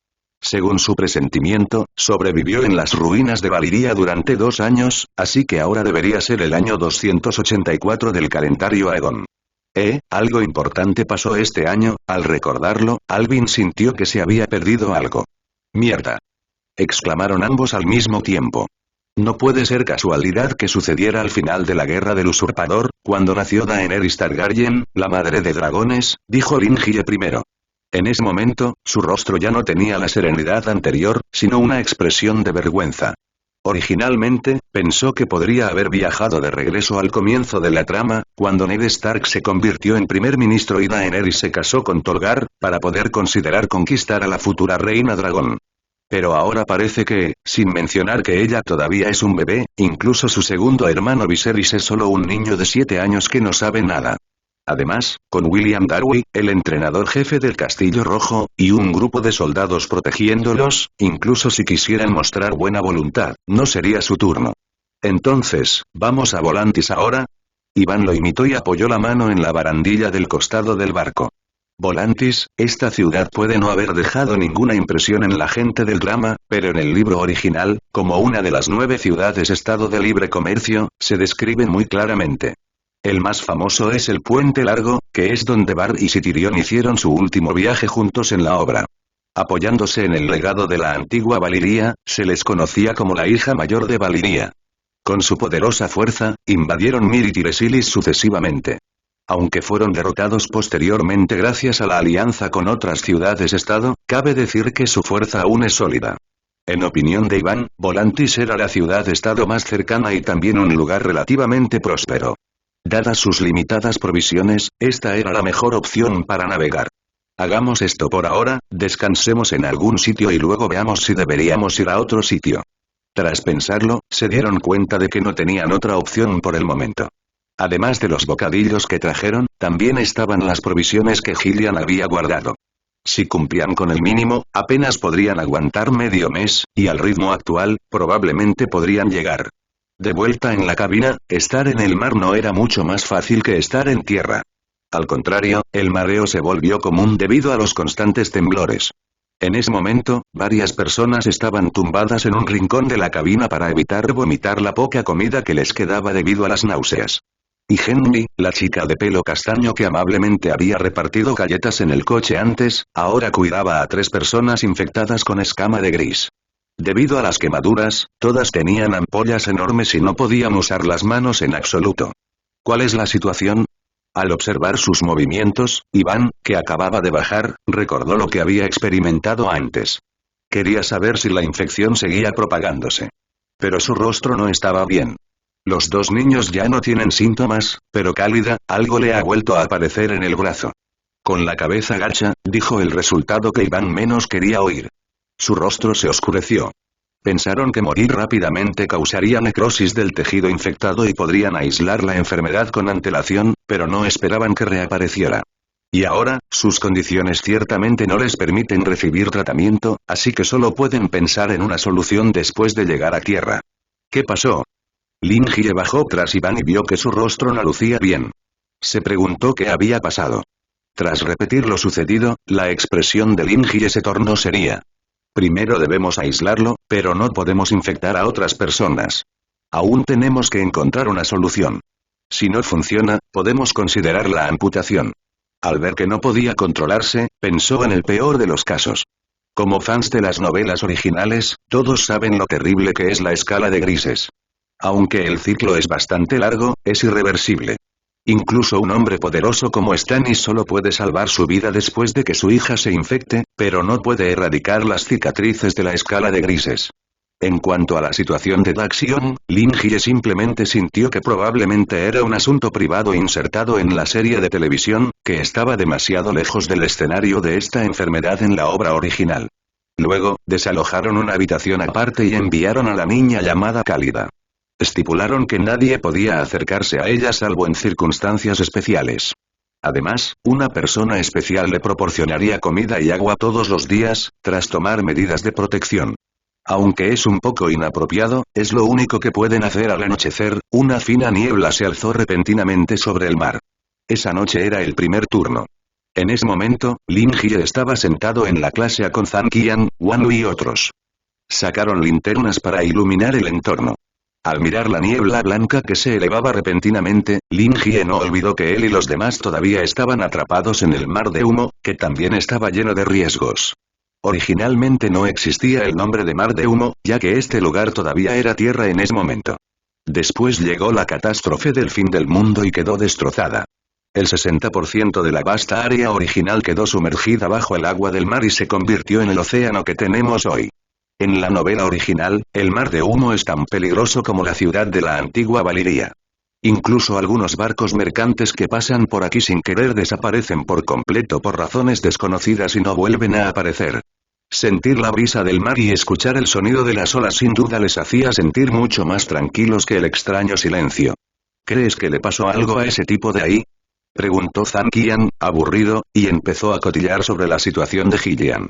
Según su presentimiento, sobrevivió en las ruinas de Valiria durante 2 años, así que ahora debería ser el año 284 del calendario Aegon. Algo importante pasó este año. Al recordarlo, Alvin sintió que se había perdido algo. ¡Mierda!, exclamaron ambos al mismo tiempo. No puede ser casualidad que sucediera al final de la guerra del usurpador, cuando nació Daenerys Targaryen, la madre de dragones, dijo Lin Jie primero. En ese momento, su rostro ya no tenía la serenidad anterior, sino una expresión de vergüenza. Originalmente, pensó que podría haber viajado de regreso al comienzo de la trama, cuando Ned Stark se convirtió en primer ministro y Daenerys se casó con Tolgar, para poder considerar conquistar a la futura reina dragón. Pero ahora parece que, sin mencionar que ella todavía es un bebé, incluso su segundo hermano Viserys es solo un niño de 7 años que no sabe nada. Además, con William Darby, el entrenador jefe del Castillo Rojo, y un grupo de soldados protegiéndolos, incluso si quisieran mostrar buena voluntad, no sería su turno. Entonces, ¿vamos a Volantis ahora? Iván lo imitó y apoyó la mano en la barandilla del costado del barco. Volantis, esta ciudad puede no haber dejado ninguna impresión en la gente del drama, pero en el libro original, como una de las 9 ciudades-estado de libre comercio, se describe muy claramente. El más famoso es el Puente Largo, que es donde Bard y Tyrion hicieron su último viaje juntos en la obra. Apoyándose en el legado de la antigua Valiria, se les conocía como la hija mayor de Valiria. Con su poderosa fuerza, invadieron Mir y Tiresilis sucesivamente. Aunque fueron derrotados posteriormente gracias a la alianza con otras ciudades-estado, cabe decir que su fuerza aún es sólida. En opinión de Iván, Volantis era la ciudad-estado más cercana y también un lugar relativamente próspero. Dadas sus limitadas provisiones, esta era la mejor opción para navegar. Hagamos esto por ahora, descansemos en algún sitio y luego veamos si deberíamos ir a otro sitio. Tras pensarlo, se dieron cuenta de que no tenían otra opción por el momento. Además de los bocadillos que trajeron, también estaban las provisiones que Gillian había guardado. Si cumplían con el mínimo, apenas podrían aguantar medio mes, y al ritmo actual, probablemente podrían llegar. De vuelta en la cabina, estar en el mar no era mucho más fácil que estar en tierra. Al contrario, el mareo se volvió común debido a los constantes temblores. En ese momento, varias personas estaban tumbadas en un rincón de la cabina para evitar vomitar la poca comida que les quedaba debido a las náuseas. Y Henry, la chica de pelo castaño que amablemente había repartido galletas en el coche antes, ahora cuidaba a 3 personas infectadas con escama de gris. Debido a las quemaduras, todas tenían ampollas enormes y no podían usar las manos en absoluto. ¿Cuál es la situación? Al observar sus movimientos, Iván, que acababa de bajar, recordó lo que había experimentado antes. Quería saber si la infección seguía propagándose. Pero su rostro no estaba bien. Los 2 niños ya no tienen síntomas, pero Cálida, algo le ha vuelto a aparecer en el brazo. Con la cabeza gacha, dijo el resultado que Iván menos quería oír. Su rostro se oscureció. Pensaron que morir rápidamente causaría necrosis del tejido infectado y podrían aislar la enfermedad con antelación, pero no esperaban que reapareciera. Y ahora, sus condiciones ciertamente no les permiten recibir tratamiento, así que solo pueden pensar en una solución después de llegar a tierra. ¿Qué pasó? Lin Jie bajó tras Iván y vio que su rostro no lucía bien. Se preguntó qué había pasado. Tras repetir lo sucedido, la expresión de Lin Jie se tornó seria. Primero debemos aislarlo, pero no podemos infectar a otras personas. Aún tenemos que encontrar una solución. Si no funciona, podemos considerar la amputación. Al ver que no podía controlarse, pensó en el peor de los casos. Como fans de las novelas originales, todos saben lo terrible que es la escala de grises. Aunque el ciclo es bastante largo, es irreversible. Incluso un hombre poderoso como Stannis solo puede salvar su vida después de que su hija se infecte, pero no puede erradicar las cicatrices de la escala de grises. En cuanto a la situación de Daxion, Lin Jie simplemente sintió que probablemente era un asunto privado insertado en la serie de televisión, que estaba demasiado lejos del escenario de esta enfermedad en la obra original. Luego, desalojaron una habitación aparte y enviaron a la niña llamada Cálida. Estipularon que nadie podía acercarse a ella salvo en circunstancias especiales. Además, una persona especial le proporcionaría comida y agua todos los días, tras tomar medidas de protección. Aunque es un poco inapropiado, es lo único que pueden hacer al anochecer. Una fina niebla se alzó repentinamente sobre el mar. Esa noche era el primer turno. En ese momento, Lin Jie estaba sentado en la clase con Zhang Qian, Wan Lu y otros. Sacaron linternas para iluminar el entorno. Al mirar la niebla blanca que se elevaba repentinamente, Lin Jie no olvidó que él y los demás todavía estaban atrapados en el mar de humo, que también estaba lleno de riesgos. Originalmente no existía el nombre de mar de humo, ya que este lugar todavía era tierra en ese momento. Después llegó la catástrofe del fin del mundo y quedó destrozada. El 60% de la vasta área original quedó sumergida bajo el agua del mar y se convirtió en el océano que tenemos hoy. En la novela original, el mar de humo es tan peligroso como la ciudad de la antigua Valiria. Incluso algunos barcos mercantes que pasan por aquí sin querer desaparecen por completo por razones desconocidas y no vuelven a aparecer. Sentir la brisa del mar y escuchar el sonido de las olas sin duda les hacía sentir mucho más tranquilos que el extraño silencio. ¿Crees que le pasó algo a ese tipo de ahí? Preguntó Zhang Qian, aburrido, y empezó a cotillar sobre la situación de Gillian.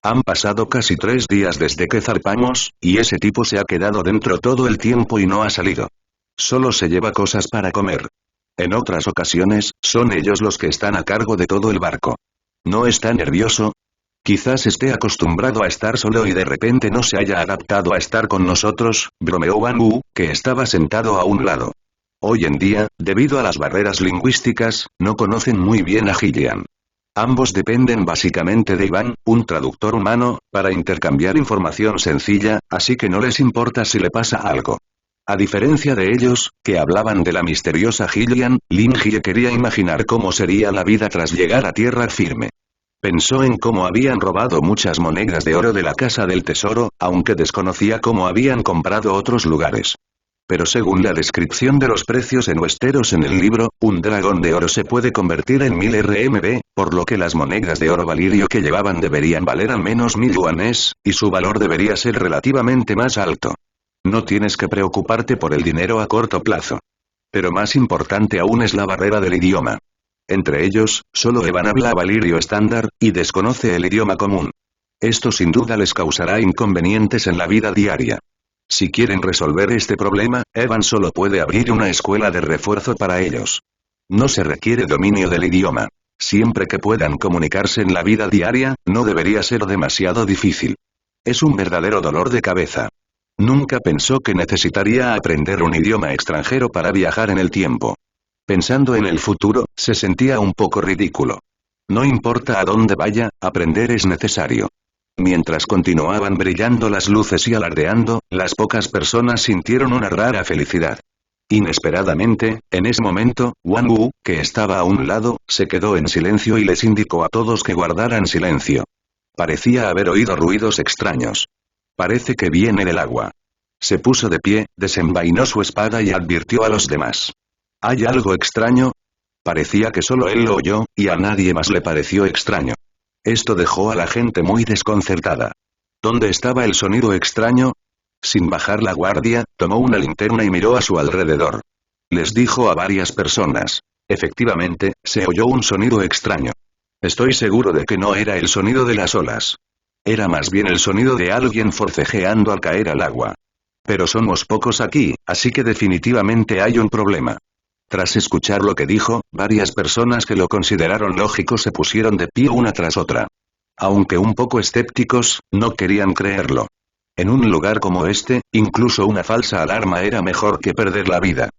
Han pasado casi 3 días desde que zarpamos, y ese tipo se ha quedado dentro todo el tiempo y no ha salido. Solo se lleva cosas para comer. En otras ocasiones, son ellos los que están a cargo de todo el barco. ¿No está nervioso? Quizás esté acostumbrado a estar solo y de repente no se haya adaptado a estar con nosotros, bromeó Wan Wu, que estaba sentado a un lado. Hoy en día, debido a las barreras lingüísticas, no conocen muy bien a Gillian. Ambos dependen básicamente de Iván, un traductor humano, para intercambiar información sencilla, así que no les importa si le pasa algo. A diferencia de ellos, que hablaban de la misteriosa Gillian, Lin Jie quería imaginar cómo sería la vida tras llegar a tierra firme. Pensó en cómo habían robado muchas monedas de oro de la Casa del Tesoro, aunque desconocía cómo habían comprado otros lugares. Pero según la descripción de los precios en Westeros en el libro, un dragón de oro se puede convertir en 1000 RMB, por lo que las monedas de oro valirio que llevaban deberían valer al menos 1000 yuanes, y su valor debería ser relativamente más alto. No tienes que preocuparte por el dinero a corto plazo. Pero más importante aún es la barrera del idioma. Entre ellos, solo Evan habla valirio estándar, y desconoce el idioma común. Esto sin duda les causará inconvenientes en la vida diaria. Si quieren resolver este problema, Evan solo puede abrir una escuela de refuerzo para ellos. No se requiere dominio del idioma. Siempre que puedan comunicarse en la vida diaria, no debería ser demasiado difícil. Es un verdadero dolor de cabeza. Nunca pensó que necesitaría aprender un idioma extranjero para viajar en el tiempo. Pensando en el futuro, se sentía un poco ridículo. No importa a dónde vaya, aprender es necesario. Mientras continuaban brillando las luces y alardeando, las pocas personas sintieron una rara felicidad. Inesperadamente, en ese momento, Wang Wu, que estaba a un lado, se quedó en silencio y les indicó a todos que guardaran silencio. Parecía haber oído ruidos extraños. Parece que viene del agua. Se puso de pie, desenvainó su espada y advirtió a los demás. ¿Hay algo extraño? Parecía que solo él lo oyó, y a nadie más le pareció extraño. Esto dejó a la gente muy desconcertada. ¿Dónde estaba el sonido extraño? Sin bajar la guardia, tomó una linterna y miró a su alrededor. Les dijo a varias personas. Efectivamente, se oyó un sonido extraño. Estoy seguro de que no era el sonido de las olas. Era más bien el sonido de alguien forcejeando al caer al agua. Pero somos pocos aquí, así que definitivamente hay un problema. Tras escuchar lo que dijo, varias personas que lo consideraron lógico se pusieron de pie una tras otra. Aunque un poco escépticos, no querían creerlo. En un lugar como este, incluso una falsa alarma era mejor que perder la vida.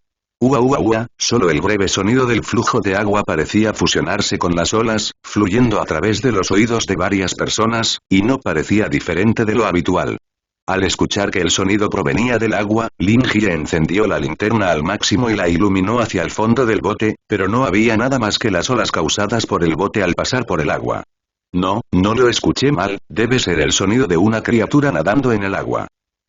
Ua ua ua, solo el breve sonido del flujo de agua parecía fusionarse con las olas, fluyendo a través de los oídos de varias personas, y no parecía diferente de lo habitual. Al escuchar que el sonido provenía del agua, Lin Jie encendió la linterna al máximo y la iluminó hacia el fondo del bote, pero no había nada más que las olas causadas por el bote al pasar por el agua. No lo escuché mal, debe ser el sonido de una criatura nadando en el agua.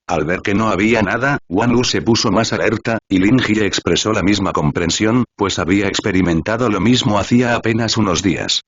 Al ver que no había nada, Wang Wu se puso más alerta, y Lin Jie expresó la misma comprensión, pues había experimentado lo mismo hacía apenas unos días.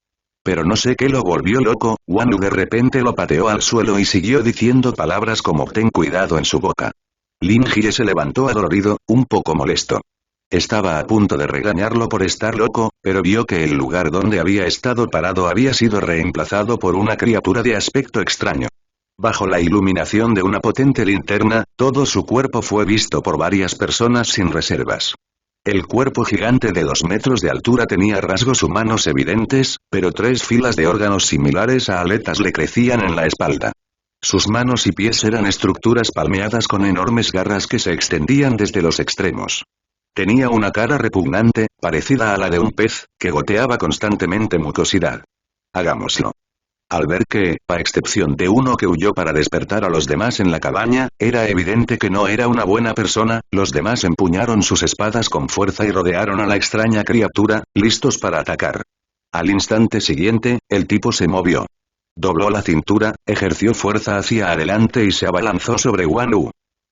Pero no sé qué lo volvió loco, Wang Wu de repente lo pateó al suelo y siguió diciendo palabras como ten cuidado en su boca. Lin Jie se levantó adolorido, un poco molesto. Estaba a punto de regañarlo por estar loco, pero vio que el lugar donde había estado parado había sido reemplazado por una criatura de aspecto extraño. Bajo la iluminación de una potente linterna, todo su cuerpo fue visto por varias personas sin reservas. El cuerpo gigante de 2 metros de altura tenía rasgos humanos evidentes, pero 3 filas de órganos similares a aletas le crecían en la espalda. Sus manos y pies eran estructuras palmeadas con enormes garras que se extendían desde los extremos. Tenía una cara repugnante, parecida a la de un pez, que goteaba constantemente mucosidad. Hagámoslo. Al ver que, a excepción de uno que huyó para despertar a los demás en la cabaña, era evidente que no era una buena persona, los demás empuñaron sus espadas con fuerza y rodearon a la extraña criatura, listos para atacar. Al instante siguiente, el tipo se movió. Dobló la cintura, ejerció fuerza hacia adelante y se abalanzó sobre Wang Wu.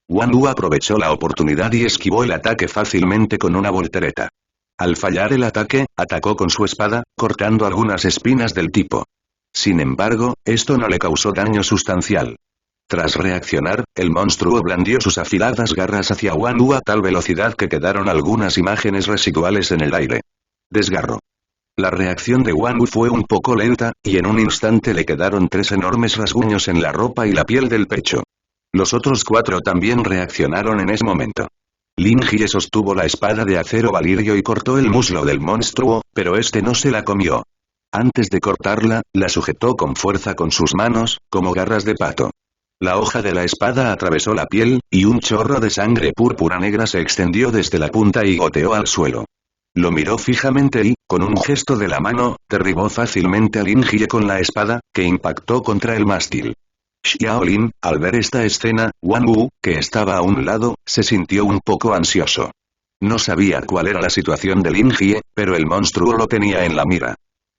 Wang Wu aprovechó la oportunidad y esquivó el ataque fácilmente con una voltereta. Al fallar el ataque, atacó con su espada, cortando algunas espinas del tipo. Sin embargo, esto no le causó daño sustancial. Tras reaccionar, el monstruo blandió sus afiladas garras hacia Wang Wu a tal velocidad que quedaron algunas imágenes residuales en el aire. Desgarro. La reacción de Wang Wu fue un poco lenta, y en un instante le quedaron 3 enormes rasguños en la ropa y la piel del pecho. Los otros 4 también reaccionaron en ese momento. Lin Jie sostuvo la espada de acero valirio y cortó el muslo del monstruo, pero este no se la comió. Antes de cortarla, la sujetó con fuerza con sus manos, como garras de pato. La hoja de la espada atravesó la piel, y un chorro de sangre púrpura negra se extendió desde la punta y goteó al suelo. Lo miró fijamente y, con un gesto de la mano, derribó fácilmente a Lin Jie con la espada, que impactó contra el mástil. Xiaolin, al ver esta escena, Wang Wu, que estaba a un lado, se sintió un poco ansioso. No sabía cuál era la situación de Lin Jie, pero el monstruo lo tenía en la mira.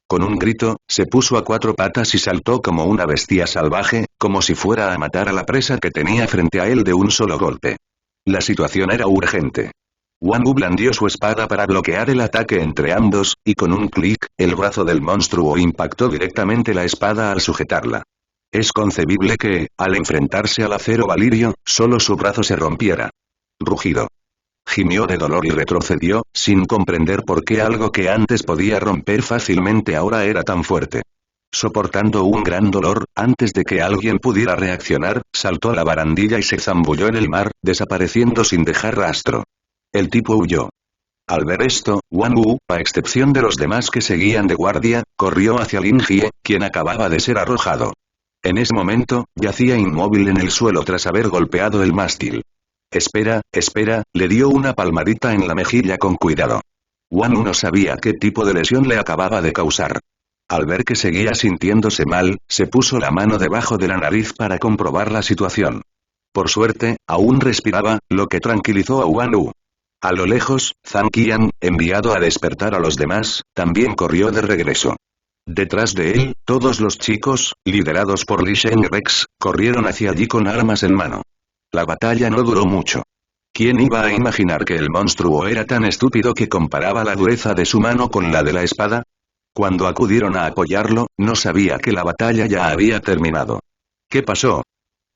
Con un grito, se puso a cuatro patas y saltó como una bestia salvaje, como si fuera a matar a la presa que tenía frente a él de un solo golpe. La situación era urgente. Wang Wu blandió su espada para bloquear el ataque entre ambos, y con un clic, el brazo del monstruo impactó directamente la espada al sujetarla. Es concebible que, al enfrentarse al acero valirio, solo su brazo se rompiera. Rugido. Gimió de dolor y retrocedió, sin comprender por qué algo que antes podía romper fácilmente ahora era tan fuerte. Soportando un gran dolor, antes de que alguien pudiera reaccionar, saltó a la barandilla y se zambulló en el mar, desapareciendo sin dejar rastro. El tipo huyó. Al ver esto, Wang Wu, a excepción de los demás que seguían de guardia, corrió hacia Lin Jie, quien acababa de ser arrojado. En ese momento, yacía inmóvil en el suelo tras haber golpeado el mástil. Espera, le dio una palmadita en la mejilla con cuidado. Wang Wu no sabía qué tipo de lesión le acababa de causar. Al ver que seguía sintiéndose mal, se puso la mano debajo de la nariz para comprobar la situación. Por suerte, aún respiraba, lo que tranquilizó a Wang Wu. A lo lejos, Zhang Qian, enviado a despertar a los demás, también corrió de regreso. Detrás de él, todos los chicos, liderados por Li Shen y Rex, corrieron hacia allí con armas en mano. La batalla no duró mucho. ¿Quién iba a imaginar que el monstruo era tan estúpido que comparaba la dureza de su mano con la de la espada? Cuando acudieron a apoyarlo, no sabía que la batalla ya había terminado. ¿Qué pasó?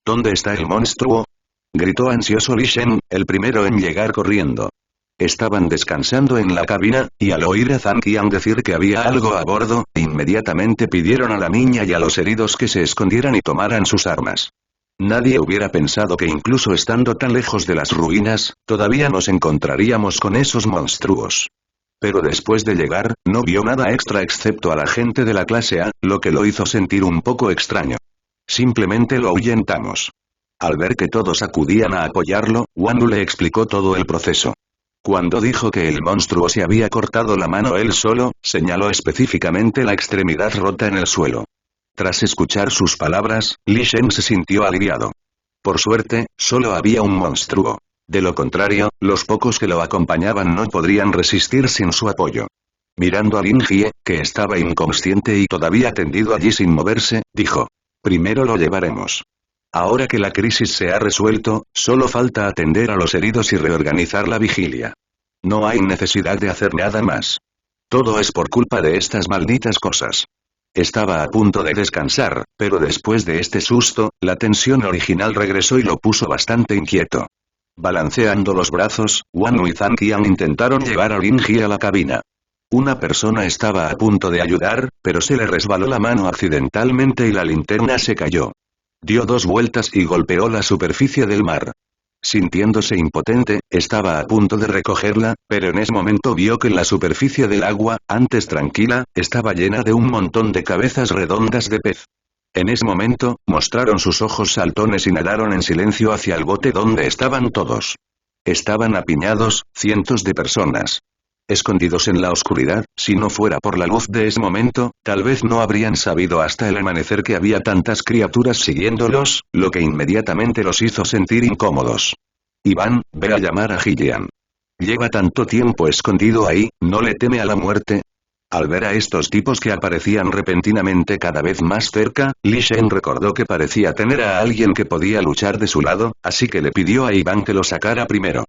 ¿Dónde está el monstruo? Gritó ansioso Li Shen, el primero en llegar corriendo. Estaban descansando en la cabina, y al oír a Zhang Qian decir que había algo a bordo, inmediatamente pidieron a la niña y a los heridos que se escondieran y tomaran sus armas. Nadie hubiera pensado que incluso estando tan lejos de las ruinas, todavía nos encontraríamos con esos monstruos. Pero después de llegar, no vio nada extra excepto a la gente de la clase A, lo que lo hizo sentir un poco extraño. Simplemente lo ahuyentamos. Al ver que todos acudían a apoyarlo, Wang Wu le explicó todo el proceso. Cuando dijo que el monstruo se había cortado la mano él solo, señaló específicamente la extremidad rota en el suelo. Tras escuchar sus palabras, Li Shen se sintió aliviado. Por suerte, solo había un monstruo. De lo contrario, los pocos que lo acompañaban no podrían resistir sin su apoyo. Mirando a Lin Jie, que estaba inconsciente y todavía tendido allí sin moverse, dijo: primero lo llevaremos. Ahora que la crisis se ha resuelto, solo falta atender a los heridos y reorganizar la vigilia. No hay necesidad de hacer nada más. Todo es por culpa de estas malditas cosas. Estaba a punto de descansar, pero después de este susto, la tensión original regresó y lo puso bastante inquieto. Balanceando los brazos, Wang Wu y Zhang Qian intentaron llevar a Lin Jie a la cabina. Una persona estaba a punto de ayudar, pero se le resbaló la mano accidentalmente y la linterna se cayó. Dio 2 vueltas y golpeó la superficie del mar. Sintiéndose impotente, estaba a punto de recogerla, pero en ese momento vio que la superficie del agua, antes tranquila, estaba llena de un montón de cabezas redondas de pez. En ese momento, mostraron sus ojos saltones y nadaron en silencio hacia el bote donde estaban todos. Estaban apiñados, cientos de personas. Escondidos en la oscuridad, si no fuera por la luz de ese momento, tal vez no habrían sabido hasta el amanecer que había tantas criaturas siguiéndolos, lo que inmediatamente los hizo sentir incómodos. Iván, ve a llamar a Jillian. Lleva tanto tiempo escondido ahí, ¿no le teme a la muerte? Al ver a estos tipos que aparecían repentinamente cada vez más cerca, Li Shen recordó que parecía tener a alguien que podía luchar de su lado, así que le pidió a Iván que lo sacara primero.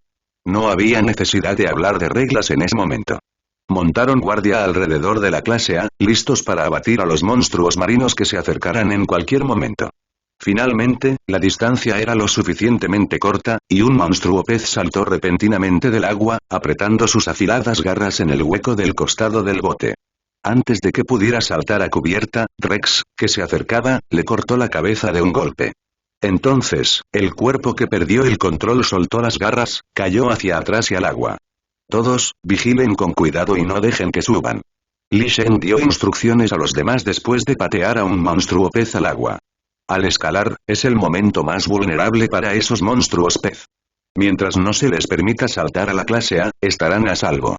No había necesidad de hablar de reglas en ese momento. Montaron guardia alrededor de la clase A, listos para abatir a los monstruos marinos que se acercaran en cualquier momento. Finalmente, la distancia era lo suficientemente corta, y un monstruo pez saltó repentinamente del agua, apretando sus afiladas garras en el hueco del costado del bote. Antes de que pudiera saltar a cubierta, Rex, que se acercaba, le cortó la cabeza de un golpe. Entonces, el cuerpo que perdió el control soltó las garras, cayó hacia atrás y al agua. Todos, vigilen con cuidado y no dejen que suban. Li Shen dio instrucciones a los demás después de patear a un monstruo pez al agua. Al escalar, es el momento más vulnerable para esos monstruos pez. Mientras no se les permita saltar a la clase A, estarán a salvo.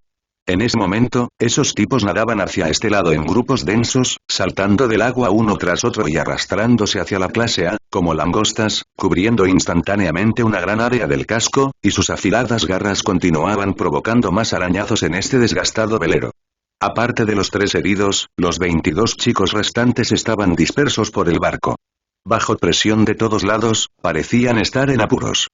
En ese momento, esos tipos nadaban hacia este lado en grupos densos, saltando del agua uno tras otro y arrastrándose hacia la clase A, como langostas, cubriendo instantáneamente una gran área del casco, y sus afiladas garras continuaban provocando más arañazos en este desgastado velero. Aparte de los 3 heridos, los 22 chicos restantes estaban dispersos por el barco. Bajo presión de todos lados, parecían estar en apuros.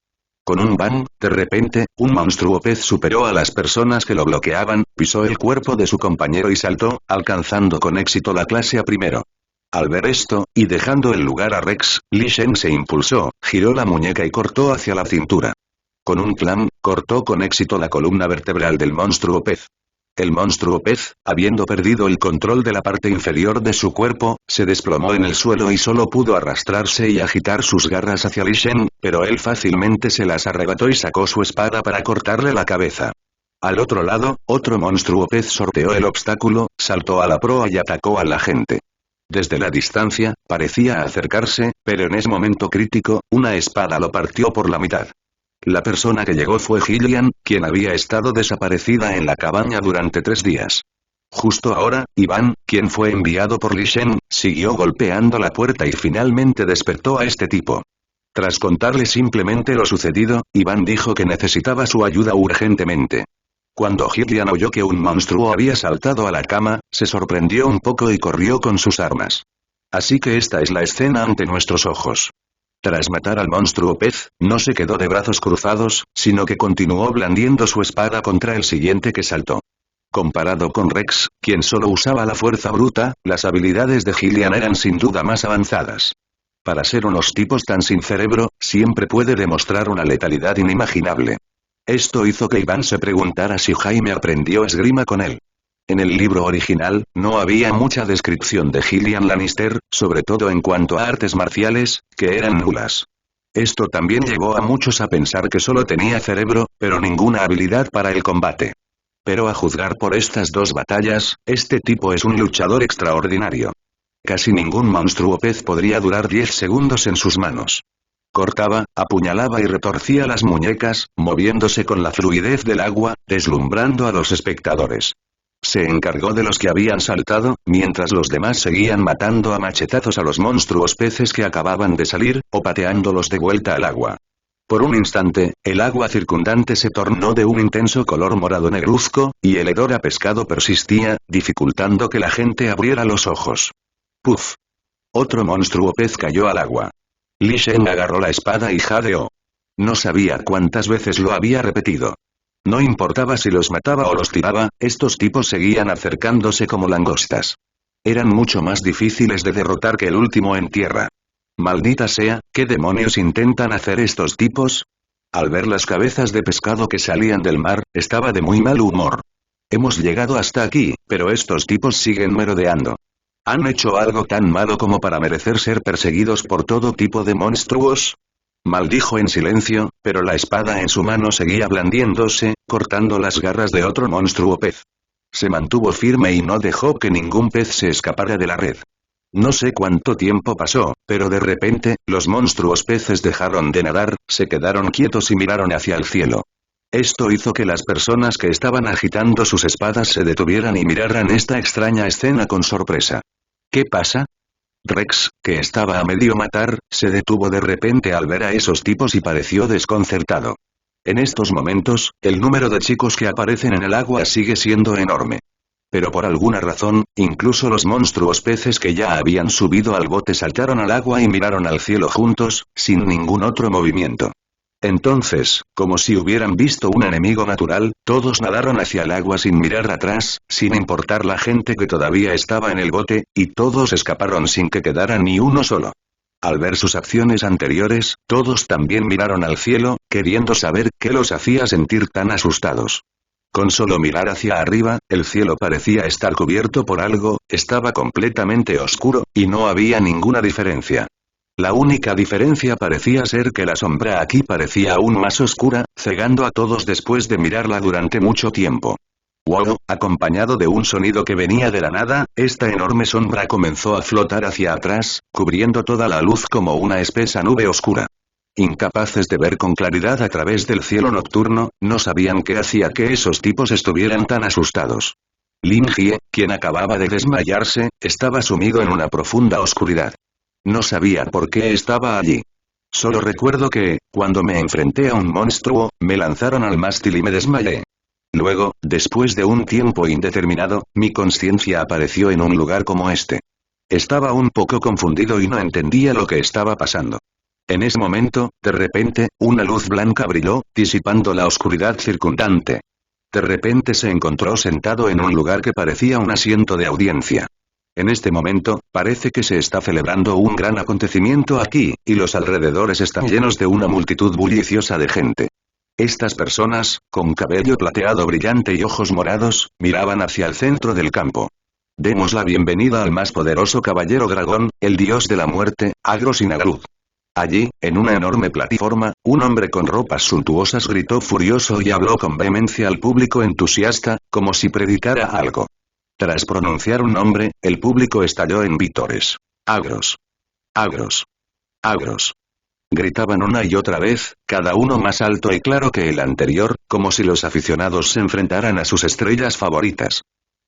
Con un bang, de repente, un monstruo pez superó a las personas que lo bloqueaban, pisó el cuerpo de su compañero y saltó, alcanzando con éxito la clase A primero. Al ver esto, y dejando el lugar a Rex, Li Shen se impulsó, giró la muñeca y cortó hacia la cintura. Con un clam, cortó con éxito la columna vertebral del monstruo pez. El monstruo pez, habiendo perdido el control de la parte inferior de su cuerpo, se desplomó en el suelo y solo pudo arrastrarse y agitar sus garras hacia Li Shen, pero él fácilmente se las arrebató y sacó su espada para cortarle la cabeza. Al otro lado, otro monstruo pez sorteó el obstáculo, saltó a la proa y atacó a la gente. Desde la distancia, parecía acercarse, pero en ese momento crítico, una espada lo partió por la mitad. La persona que llegó fue Gillian, quien había estado desaparecida en la cabaña durante 3 días. Justo ahora, Iván, quien fue enviado por Li Shen, siguió golpeando la puerta y finalmente despertó a este tipo. Tras contarle simplemente lo sucedido, Iván dijo que necesitaba su ayuda urgentemente. Cuando Gillian oyó que un monstruo había saltado a la cama, se sorprendió un poco y corrió con sus armas. Así que esta es la escena ante nuestros ojos. Tras matar al monstruo pez, no se quedó de brazos cruzados, sino que continuó blandiendo su espada contra el siguiente que saltó. Comparado con Rex, quien solo usaba la fuerza bruta, las habilidades de Gillian eran sin duda más avanzadas. Para ser unos tipos tan sin cerebro, siempre puede demostrar una letalidad inimaginable. Esto hizo que Iván se preguntara si Jaime aprendió esgrima con él. En el libro original, no había mucha descripción de Gillian Lannister, sobre todo en cuanto a artes marciales, que eran nulas. Esto también llevó a muchos a pensar que solo tenía cerebro, pero ninguna habilidad para el combate. Pero a juzgar por estas 2 batallas, este tipo es un luchador extraordinario. Casi ningún monstruo pez podría durar 10 segundos en sus manos. Cortaba, apuñalaba y retorcía las muñecas, moviéndose con la fluidez del agua, deslumbrando a los espectadores. Se encargó de los que habían saltado, mientras los demás seguían matando a machetazos a los monstruos peces que acababan de salir, o pateándolos de vuelta al agua. Por un instante, el agua circundante se tornó de un intenso color morado negruzco, y el hedor a pescado persistía, dificultando que la gente abriera los ojos. ¡Puf! Otro monstruo pez cayó al agua. Li Shen agarró la espada y jadeó. No sabía cuántas veces lo había repetido. No importaba si los mataba o los tiraba, estos tipos seguían acercándose como langostas. Eran mucho más difíciles de derrotar que el último en tierra. Maldita sea, ¿qué demonios intentan hacer estos tipos? Al ver las cabezas de pescado que salían del mar, estaba de muy mal humor. Hemos llegado hasta aquí, pero estos tipos siguen merodeando. ¿Han hecho algo tan malo como para merecer ser perseguidos por todo tipo de monstruos? Maldijo en silencio, pero la espada en su mano seguía blandiéndose, cortando las garras de otro monstruo pez. Se mantuvo firme y no dejó que ningún pez se escapara de la red. No sé cuánto tiempo pasó, pero de repente, los monstruos peces dejaron de nadar, se quedaron quietos y miraron hacia el cielo. Esto hizo que las personas que estaban agitando sus espadas se detuvieran y miraran esta extraña escena con sorpresa. ¿Qué pasa? Rex, que estaba a medio matar, se detuvo de repente al ver a esos tipos y pareció desconcertado. En estos momentos, el número de chicos que aparecen en el agua sigue siendo enorme. Pero por alguna razón, incluso los monstruos peces que ya habían subido al bote saltaron al agua y miraron al cielo juntos, sin ningún otro movimiento. Entonces, como si hubieran visto un enemigo natural, todos nadaron hacia el agua sin mirar atrás, sin importar la gente que todavía estaba en el bote, y todos escaparon sin que quedara ni uno solo. Al ver sus acciones anteriores, todos también miraron al cielo, queriendo saber qué los hacía sentir tan asustados. Con solo mirar hacia arriba, el cielo parecía estar cubierto por algo, estaba completamente oscuro, y no había ninguna diferencia. La única diferencia parecía ser que la sombra aquí parecía aún más oscura, cegando a todos después de mirarla durante mucho tiempo. ¡Wow! Acompañado de un sonido que venía de la nada, esta enorme sombra comenzó a flotar hacia atrás, cubriendo toda la luz como una espesa nube oscura. Incapaces de ver con claridad a través del cielo nocturno, no sabían qué hacía que esos tipos estuvieran tan asustados. Lin Jie, quien acababa de desmayarse, estaba sumido en una profunda oscuridad. No sabía por qué estaba allí. Solo recuerdo que, cuando me enfrenté a un monstruo, me lanzaron al mástil y me desmayé. Luego, después de un tiempo indeterminado, mi conciencia apareció en un lugar como este. Estaba un poco confundido y no entendía lo que estaba pasando. En ese momento, de repente, una luz blanca brilló, disipando la oscuridad circundante. De repente se encontró sentado en un lugar que parecía un asiento de audiencia. En este momento, parece que se está celebrando un gran acontecimiento aquí, y los alrededores están llenos de una multitud bulliciosa de gente. Estas personas, con cabello plateado brillante y ojos morados, miraban hacia el centro del campo. Demos la bienvenida al más poderoso caballero dragón, el dios de la muerte, Agros Inagrud. Allí, en una enorme plataforma, un hombre con ropas suntuosas gritó furioso y habló con vehemencia al público entusiasta, como si predicara algo. Tras pronunciar un nombre, el público estalló en vítores. Agros. Agros. Agros. Gritaban una y otra vez, cada uno más alto y claro que el anterior, como si los aficionados se enfrentaran a sus estrellas favoritas.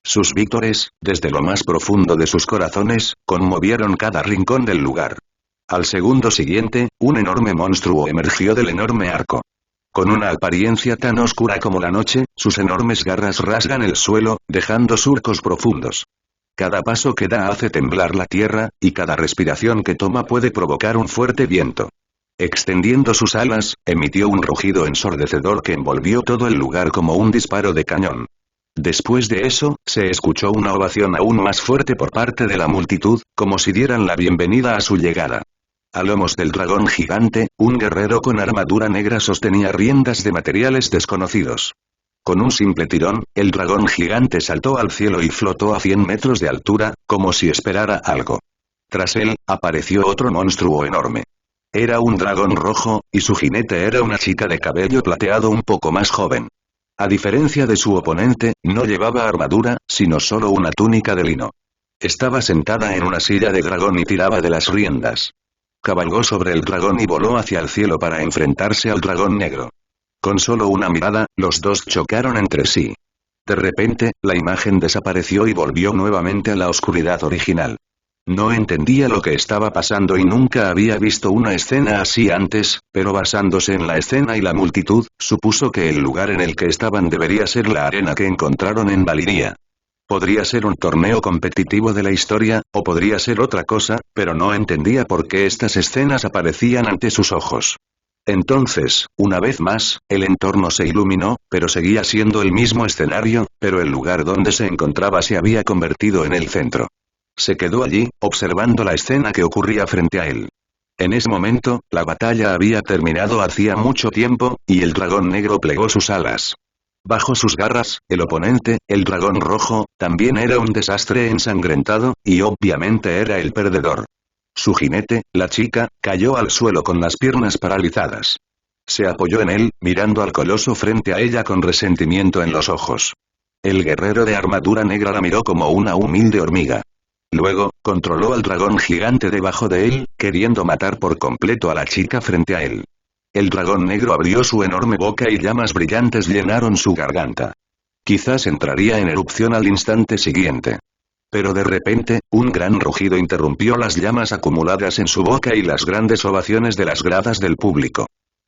Sus vítores, desde lo más profundo de sus corazones, conmovieron cada rincón del lugar. Al segundo siguiente, un enorme monstruo emergió del enorme arco. Con una apariencia tan oscura como la noche, sus enormes garras rasgan el suelo, dejando surcos profundos. Cada paso que da hace temblar la tierra, y cada respiración que toma puede provocar un fuerte viento. Extendiendo sus alas, emitió un rugido ensordecedor que envolvió todo el lugar como un disparo de cañón. Después de eso, se escuchó una ovación aún más fuerte por parte de la multitud, como si dieran la bienvenida a su llegada. A lomos del dragón gigante, un guerrero con armadura negra sostenía riendas de materiales desconocidos. Con un simple tirón, el dragón gigante saltó al cielo y flotó a 100 metros de altura, como si esperara algo. Tras él, apareció otro monstruo enorme. Era un dragón rojo, y su jinete era una chica de cabello plateado un poco más joven. A diferencia de su oponente, no llevaba armadura, sino solo una túnica de lino. Estaba sentada en una silla de dragón y tiraba de las riendas. Cabalgó sobre el dragón y voló hacia el cielo para enfrentarse al dragón negro. Con solo una mirada, los dos chocaron entre sí. De repente, la imagen desapareció y volvió nuevamente a la oscuridad original. No entendía lo que estaba pasando y nunca había visto una escena así antes, pero basándose en la escena y la multitud, supuso que el lugar en el que estaban debería ser la arena que encontraron en Valiria. Podría ser un torneo competitivo de la historia, o podría ser otra cosa, pero no entendía por qué estas escenas aparecían ante sus ojos. Entonces, una vez más, el entorno se iluminó, pero seguía siendo el mismo escenario, pero el lugar donde se encontraba se había convertido en el centro. Se quedó allí, observando la escena que ocurría frente a él. En ese momento, la batalla había terminado hacía mucho tiempo, y el dragón negro plegó sus alas. Bajo sus garras, el oponente, el dragón rojo, también era un desastre ensangrentado, y obviamente era el perdedor. Su jinete, la chica, cayó al suelo con las piernas paralizadas. Se apoyó en él, mirando al coloso frente a ella con resentimiento en los ojos. El guerrero de armadura negra la miró como una humilde hormiga. Luego, controló al dragón gigante debajo de él, queriendo matar por completo a la chica frente a él. El dragón negro abrió su enorme boca y llamas brillantes llenaron su garganta. Quizás entraría en erupción al instante siguiente. Pero de repente, un gran rugido interrumpió las llamas acumuladas en su boca y las grandes ovaciones de las gradas del público.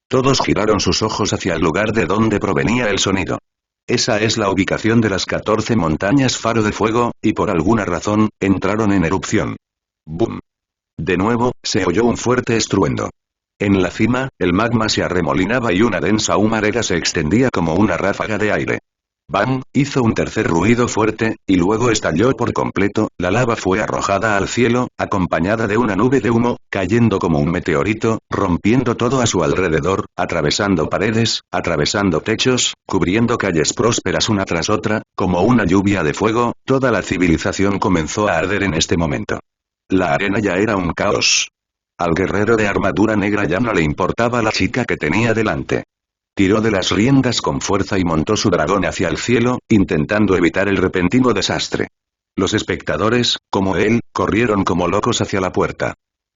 Todos giraron sus ojos hacia el lugar de donde provenía el sonido. Esa es la ubicación de las 14 montañas Faro de Fuego, y por alguna razón, entraron en erupción. ¡Bum! De nuevo, se oyó un fuerte estruendo. En la cima, el magma se arremolinaba y una densa humareda se extendía como una ráfaga de aire. ¡Bam! Hizo un tercer ruido fuerte, y luego estalló por completo, la lava fue arrojada al cielo, acompañada de una nube de humo, cayendo como un meteorito, rompiendo todo a su alrededor, atravesando paredes, atravesando techos, cubriendo calles prósperas una tras otra, como una lluvia de fuego, toda la civilización comenzó a arder en este momento. La arena ya era un caos. Al guerrero de armadura negra ya no le importaba la chica que tenía delante. Tiró de las riendas con fuerza y montó su dragón hacia el cielo, intentando evitar el repentino desastre. Los espectadores, como él, corrieron como locos hacia la puerta.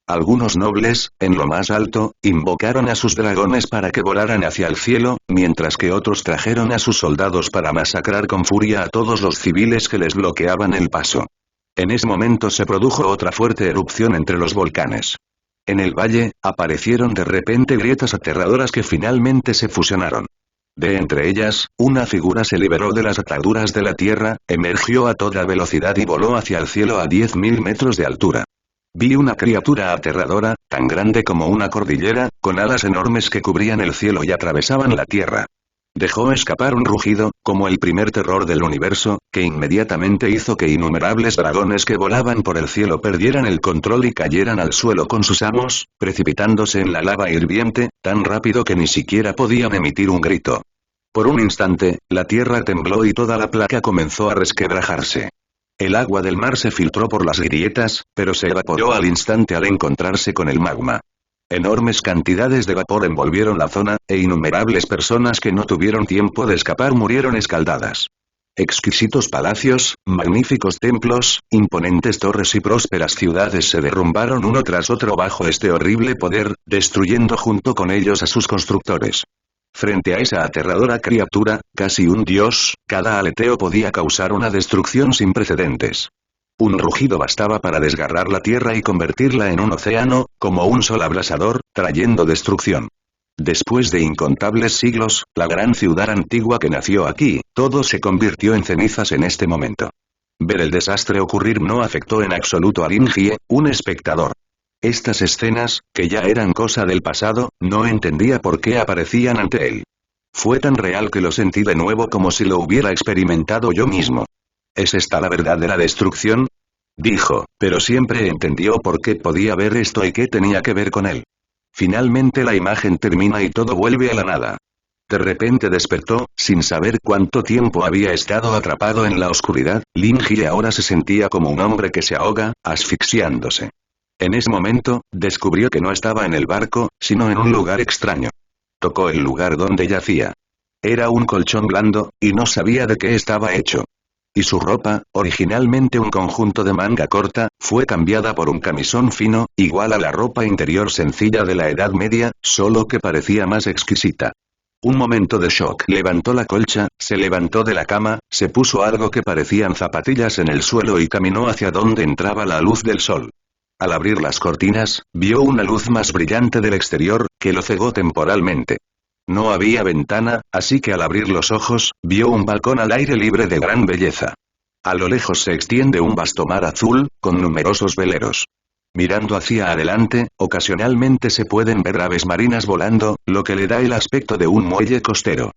Algunos nobles, en lo más alto, invocaron a sus dragones para que volaran hacia el cielo, mientras que otros trajeron a sus soldados para masacrar con furia a todos los civiles que les bloqueaban el paso. En ese momento se produjo otra fuerte erupción entre los volcanes. En el valle, aparecieron de repente grietas aterradoras que finalmente se fusionaron. De entre ellas, una figura se liberó de las ataduras de la tierra, emergió a toda velocidad y voló hacia el cielo a 10.000 metros de altura. Vi una criatura aterradora, tan grande como una cordillera, con alas enormes que cubrían el cielo y atravesaban la tierra. Dejó escapar un rugido, como el primer terror del universo, que inmediatamente hizo que innumerables dragones que volaban por el cielo perdieran el control y cayeran al suelo con sus amos, precipitándose en la lava hirviente, tan rápido que ni siquiera podían emitir un grito. Por un instante, la tierra tembló y toda la placa comenzó a resquebrajarse. El agua del mar se filtró por las grietas, pero se evaporó al instante al encontrarse con el magma. Enormes cantidades de vapor envolvieron la zona, e innumerables personas que no tuvieron tiempo de escapar murieron escaldadas. Exquisitos palacios, magníficos templos, imponentes torres y prósperas ciudades se derrumbaron uno tras otro bajo este horrible poder, destruyendo junto con ellos a sus constructores. Frente a esa aterradora criatura, casi un dios, cada aleteo podía causar una destrucción sin precedentes. Un rugido bastaba para desgarrar la tierra y convertirla en un océano, como un sol abrasador, trayendo destrucción. Después de incontables siglos, la gran ciudad antigua que nació aquí, todo se convirtió en cenizas en este momento. Ver el desastre ocurrir no afectó en absoluto a Lin Jie, un espectador. Estas escenas, que ya eran cosa del pasado, no entendía por qué aparecían ante él. Fue tan real que lo sentí de nuevo como si lo hubiera experimentado yo mismo. ¿Es esta la verdadera destrucción? Dijo, pero siempre entendió por qué podía ver esto y qué tenía que ver con él. Finalmente la imagen termina y todo vuelve a la nada. De repente despertó, sin saber cuánto tiempo había estado atrapado en la oscuridad. Lin Jie ahora se sentía como un hombre que se ahoga, asfixiándose. En ese momento, descubrió que no estaba en el barco, sino en un lugar extraño. Tocó el lugar donde yacía. Era un colchón blando, y no sabía de qué estaba hecho. Y su ropa, originalmente un conjunto de manga corta, fue cambiada por un camisón fino, igual a la ropa interior sencilla de la Edad Media, solo que parecía más exquisita. Un momento de shock. Levantó la colcha, se levantó de la cama, se puso algo que parecían zapatillas en el suelo y caminó hacia donde entraba la luz del sol. Al abrir las cortinas, vio una luz más brillante del exterior, que lo cegó temporalmente. No había ventana, así que al abrir los ojos, vio un balcón al aire libre de gran belleza. A lo lejos se extiende un vasto mar azul, con numerosos veleros. Mirando hacia adelante, ocasionalmente se pueden ver aves marinas volando, lo que le da el aspecto de un muelle costero.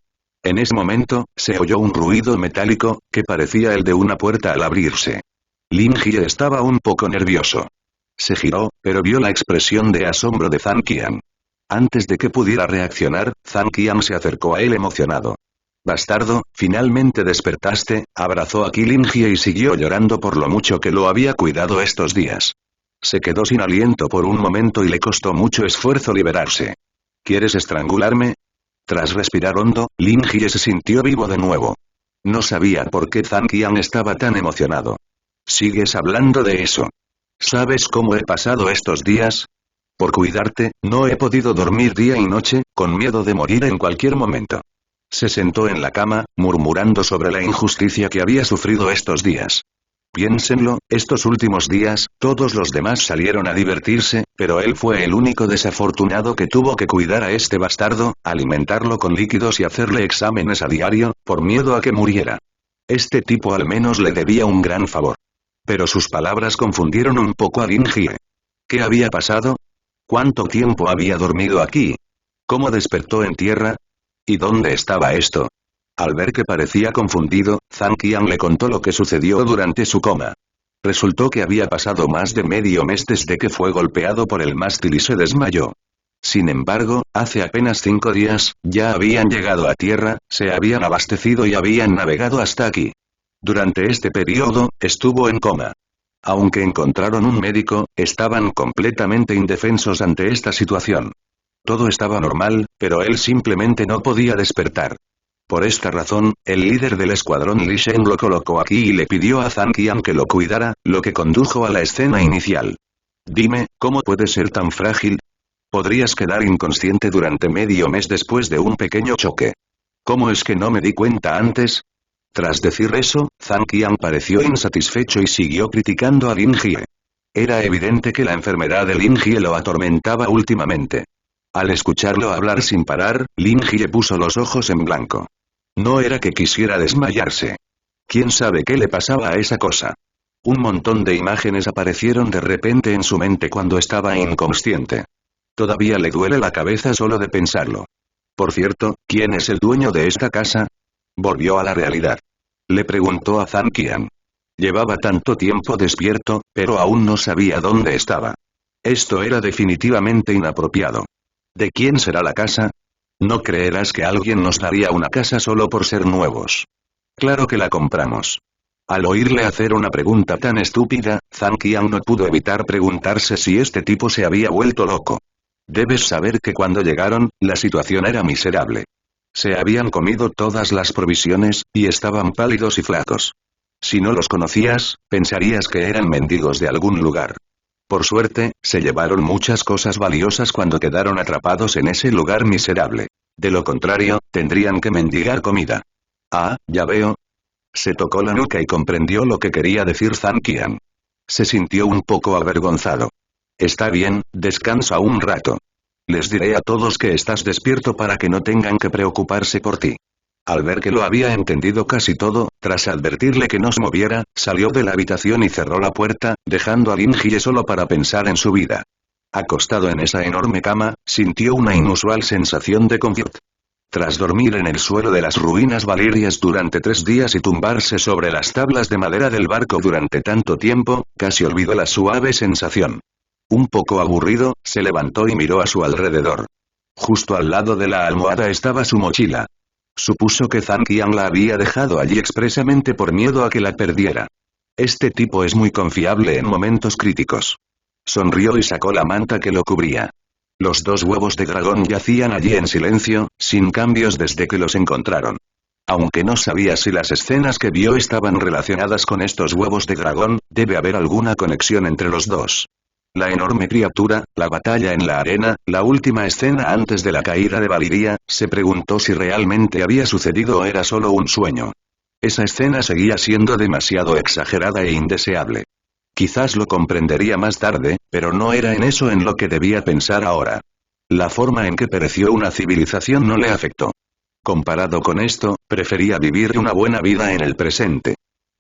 En ese momento, se oyó un ruido metálico, que parecía el de una puerta al abrirse. Lin Jie estaba un poco nervioso. Se giró, pero vio la expresión de asombro de Zhang Qian. Antes de que pudiera reaccionar, Zhang Qian se acercó a él emocionado. «Bastardo, finalmente despertaste», abrazó a Lin Jie y siguió llorando por lo mucho que lo había cuidado estos días. Se quedó sin aliento por un momento y le costó mucho esfuerzo liberarse. «¿Quieres estrangularme?». Tras respirar hondo, Lin Jie se sintió vivo de nuevo. No sabía por qué Zhang Qian estaba tan emocionado. «¿Sigues hablando de eso? ¿Sabes cómo he pasado estos días? Por cuidarte, no he podido dormir día y noche, con miedo de morir en cualquier momento». Se sentó en la cama, murmurando sobre la injusticia que había sufrido estos días. Piénsenlo, estos últimos días, todos los demás salieron a divertirse, pero él fue el único desafortunado que tuvo que cuidar a este bastardo, alimentarlo con líquidos y hacerle exámenes a diario, por miedo a que muriera. Este tipo al menos le debía un gran favor. Pero sus palabras confundieron un poco a Lin Jie. ¿Qué había pasado? ¿Cuánto tiempo había dormido aquí? ¿Cómo despertó en tierra? ¿Y dónde estaba esto? Al ver que parecía confundido, Zhang Qian le contó lo que sucedió durante su coma. Resultó que había pasado más de medio mes desde que fue golpeado por el mástil y se desmayó. Sin embargo, hace apenas 5 días, ya habían llegado a tierra, se habían abastecido y habían navegado hasta aquí. Durante este periodo, estuvo en coma. Aunque encontraron un médico, estaban completamente indefensos ante esta situación. Todo estaba normal, pero él simplemente no podía despertar. Por esta razón, el líder del escuadrón Li Shen lo colocó aquí y le pidió a Zhang Qian que lo cuidara, lo que condujo a la escena inicial. Dime, ¿cómo puedes ser tan frágil? Podrías quedar inconsciente durante medio mes después de un pequeño choque. ¿Cómo es que no me di cuenta antes? Tras decir eso, Zhang Qian pareció insatisfecho y siguió criticando a Lin Jie. Era evidente que la enfermedad de Lin Jie lo atormentaba últimamente. Al escucharlo hablar sin parar, Lin Jie puso los ojos en blanco. No era que quisiera desmayarse. ¿Quién sabe qué le pasaba a esa cosa? Un montón de imágenes aparecieron de repente en su mente cuando estaba inconsciente. Todavía le duele la cabeza solo de pensarlo. Por cierto, ¿quién es el dueño de esta casa? Volvió a la realidad. Le preguntó a Zhang Qian. Llevaba tanto tiempo despierto, pero aún no sabía dónde estaba. Esto era definitivamente inapropiado. ¿De quién será la casa? No creerás que alguien nos daría una casa solo por ser nuevos. Claro que la compramos. Al oírle hacer una pregunta tan estúpida, Zhang Qian no pudo evitar preguntarse si este tipo se había vuelto loco. Debes saber que cuando llegaron, la situación era miserable. Se habían comido todas las provisiones, y estaban pálidos y flacos. Si no los conocías, pensarías que eran mendigos de algún lugar. Por suerte, se llevaron muchas cosas valiosas cuando quedaron atrapados en ese lugar miserable. De lo contrario, tendrían que mendigar comida. Ah, ya veo. Se tocó la nuca y comprendió lo que quería decir Zhang Qian. Se sintió un poco avergonzado. Está bien, descansa un rato. Les diré a todos que estás despierto para que no tengan que preocuparse por ti. Al ver que lo había entendido casi todo, tras advertirle que no se moviera, salió de la habitación y cerró la puerta, dejando a Lin Jie solo para pensar en su vida. Acostado en esa enorme cama, sintió una inusual sensación de confort. Tras dormir en el suelo de las ruinas valerias durante 3 días y tumbarse sobre las tablas de madera del barco durante tanto tiempo, casi olvidó la suave sensación. Un poco aburrido, se levantó y miró a su alrededor. Justo al lado de la almohada estaba su mochila. Supuso que Zhang Qian la había dejado allí expresamente por miedo a que la perdiera. Este tipo es muy confiable en momentos críticos. Sonrió y sacó la manta que lo cubría. Los 2 huevos de dragón yacían allí en silencio, sin cambios desde que los encontraron. Aunque no sabía si las escenas que vio estaban relacionadas con estos huevos de dragón, debe haber alguna conexión entre los dos. La enorme criatura, la batalla en la arena, la última escena antes de la caída de Valiria, se preguntó si realmente había sucedido o era solo un sueño. Esa escena seguía siendo demasiado exagerada e indeseable. Quizás lo comprendería más tarde, pero no era en eso en lo que debía pensar ahora. La forma en que pereció una civilización no le afectó. Comparado con esto, prefería vivir una buena vida en el presente.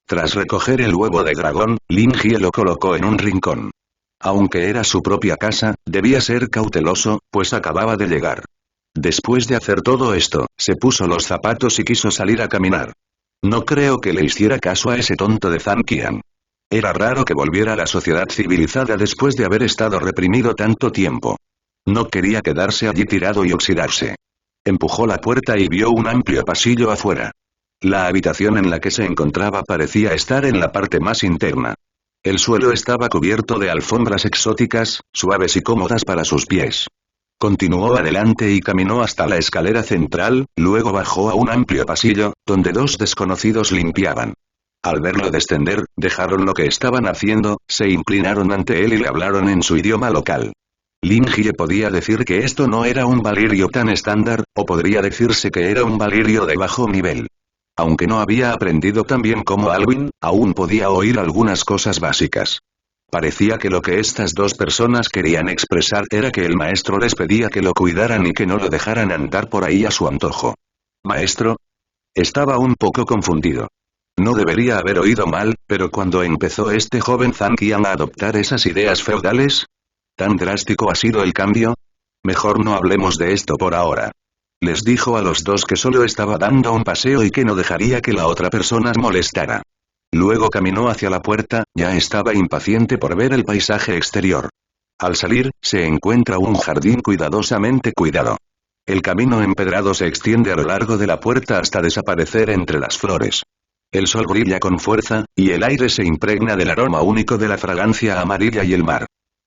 Tras recoger el huevo de dragón, Lin Jie lo colocó en un rincón. Aunque era su propia casa, debía ser cauteloso, pues acababa de llegar. Después de hacer todo esto, se puso los zapatos y quiso salir a caminar. No creo que le hiciera caso a ese tonto de Zhang Qian. Era raro que volviera a la sociedad civilizada después de haber estado reprimido tanto tiempo. No quería quedarse allí tirado y oxidarse. Empujó la puerta y vio un amplio pasillo afuera. La habitación en la que se encontraba parecía estar en la parte más interna. El suelo estaba cubierto de alfombras exóticas, suaves y cómodas para sus pies. Continuó adelante y caminó hasta la escalera central, luego bajó a un amplio pasillo, donde 2 desconocidos limpiaban. Al verlo descender, dejaron lo que estaban haciendo, se inclinaron ante él y le hablaron en su idioma local. Lin Jie podía decir que esto no era un valirio tan estándar, o podría decirse que era un valirio de bajo nivel. Aunque no había aprendido tan bien como Alwyn, aún podía oír algunas cosas básicas. Parecía que lo que estas 2 personas querían expresar era que el maestro les pedía que lo cuidaran y que no lo dejaran andar por ahí a su antojo. ¿Maestro? Estaba un poco confundido. No debería haber oído mal, pero cuando empezó este joven Zhang Qian a adoptar esas ideas feudales, ¿tan drástico ha sido el cambio? Mejor no hablemos de esto por ahora. Les dijo a los 2 que solo estaba dando un paseo y que no dejaría que la otra persona molestara. Luego caminó hacia la puerta, ya estaba impaciente por ver el paisaje exterior. Al salir, se encuentra un jardín cuidadosamente cuidado. El camino empedrado se extiende a lo largo de la puerta hasta desaparecer entre las flores. El sol brilla con fuerza, y el aire se impregna del aroma único de la fragancia amarilla y el mar.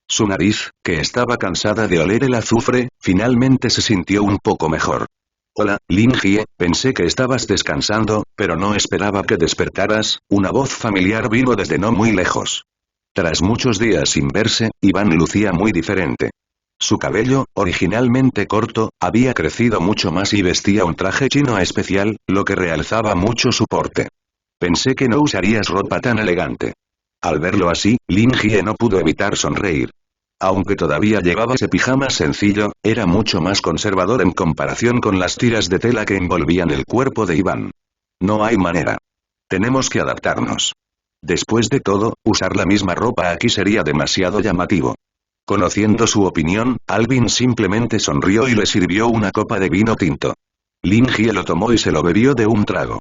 Su nariz, que estaba cansada de oler el azufre, finalmente se sintió un poco mejor. Hola, Lin Jie, pensé que estabas descansando, pero no esperaba que despertaras, una voz familiar vino desde no muy lejos. Tras muchos días sin verse, Iván lucía muy diferente. Su cabello, originalmente corto, había crecido mucho más y vestía un traje chino especial, lo que realzaba mucho su porte. Pensé que no usarías ropa tan elegante. Al verlo así, Lin Jie no pudo evitar sonreír. Aunque todavía llevaba ese pijama sencillo, era mucho más conservador en comparación con las tiras de tela que envolvían el cuerpo de Iván. No hay manera. Tenemos que adaptarnos. Después de todo, usar la misma ropa aquí sería demasiado llamativo. Conociendo su opinión, Alvin simplemente sonrió y le sirvió una copa de vino tinto. Lin Jie lo tomó y se lo bebió de un trago.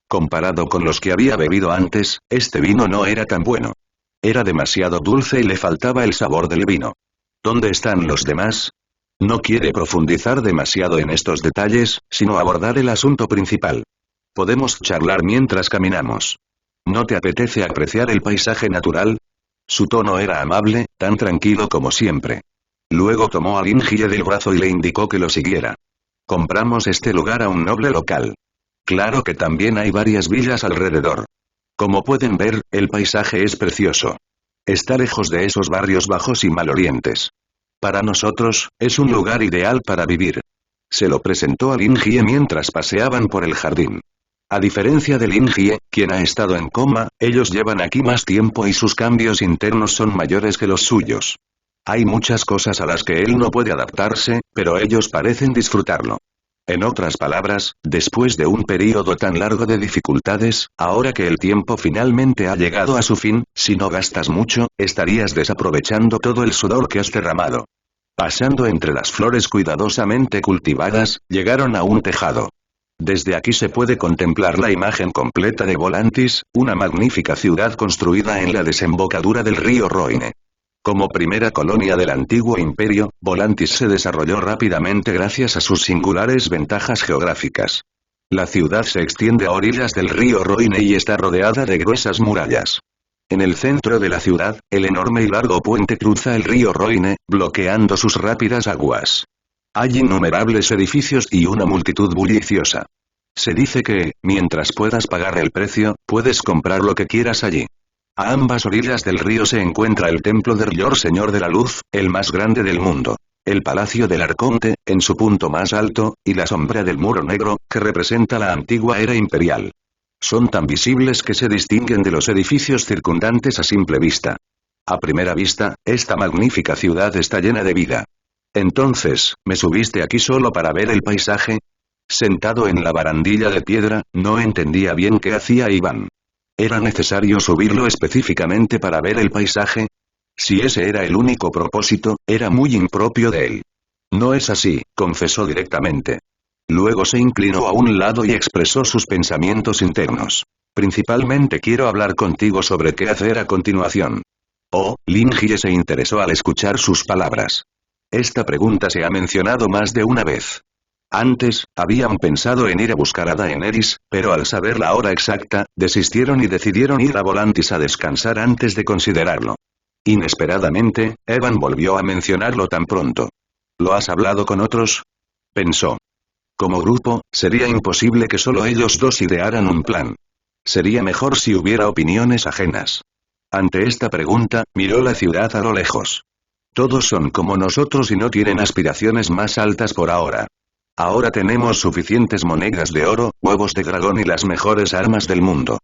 Comparado con los que había bebido antes, este vino no era tan bueno. Era demasiado dulce y le faltaba el sabor del vino. ¿Dónde están los demás? No quiere profundizar demasiado en estos detalles, sino abordar el asunto principal. Podemos charlar mientras caminamos. ¿No te apetece apreciar el paisaje natural? Su tono era amable, tan tranquilo como siempre. Luego tomó a Lin Jie del brazo y le indicó que lo siguiera. Compramos este lugar a un noble local. Claro que también hay varias villas alrededor. Como pueden ver, el paisaje es precioso. Está lejos de esos barrios bajos y malolientes. Para nosotros, es un lugar ideal para vivir. Se lo presentó a Lin Jie mientras paseaban por el jardín. A diferencia de Lin Jie, quien ha estado en coma, ellos llevan aquí más tiempo y sus cambios internos son mayores que los suyos. Hay muchas cosas a las que él no puede adaptarse, pero ellos parecen disfrutarlo. En otras palabras, después de un período tan largo de dificultades, ahora que el tiempo finalmente ha llegado a su fin, si no gastas mucho, estarías desaprovechando todo el sudor que has derramado. Pasando entre las flores cuidadosamente cultivadas, llegaron a un tejado. Desde aquí se puede contemplar la imagen completa de Volantis, una magnífica ciudad construida en la desembocadura del río Roine. Como primera colonia del antiguo imperio, Volantis se desarrolló rápidamente gracias a sus singulares ventajas geográficas. La ciudad se extiende a orillas del río Roine y está rodeada de gruesas murallas. En el centro de la ciudad, el enorme y largo puente cruza el río Roine, bloqueando sus rápidas aguas. Hay innumerables edificios y una multitud bulliciosa. Se dice que, mientras puedas pagar el precio, puedes comprar lo que quieras allí. A ambas orillas del río se encuentra el templo del Lord Señor de la Luz, el más grande del mundo. El Palacio del Arconte, en su punto más alto, y la sombra del Muro Negro, que representa la antigua era imperial. Son tan visibles que se distinguen de los edificios circundantes a simple vista. A primera vista, esta magnífica ciudad está llena de vida. Entonces, ¿me subiste aquí solo para ver el paisaje? Sentado en la barandilla de piedra, no entendía bien qué hacía Iván. ¿Era necesario subirlo específicamente para ver el paisaje? Si ese era el único propósito, era muy impropio de él. No es así, confesó directamente. Luego se inclinó a un lado y expresó sus pensamientos internos. Principalmente quiero hablar contigo sobre qué hacer a continuación. Oh, Lin Jie se interesó al escuchar sus palabras. Esta pregunta se ha mencionado más de una vez. Antes, habían pensado en ir a buscar a Daenerys, pero al saber la hora exacta, desistieron y decidieron ir a Volantis a descansar antes de considerarlo. Inesperadamente, Evan volvió a mencionarlo tan pronto. ¿Lo has hablado con otros? Pensó. Como grupo, sería imposible que solo ellos dos idearan un plan. Sería mejor si hubiera opiniones ajenas. Ante esta pregunta, miró la ciudad a lo lejos. Todos son como nosotros y no tienen aspiraciones más altas por ahora. Ahora tenemos suficientes monedas de oro, huevos de dragón y las mejores armas del mundo.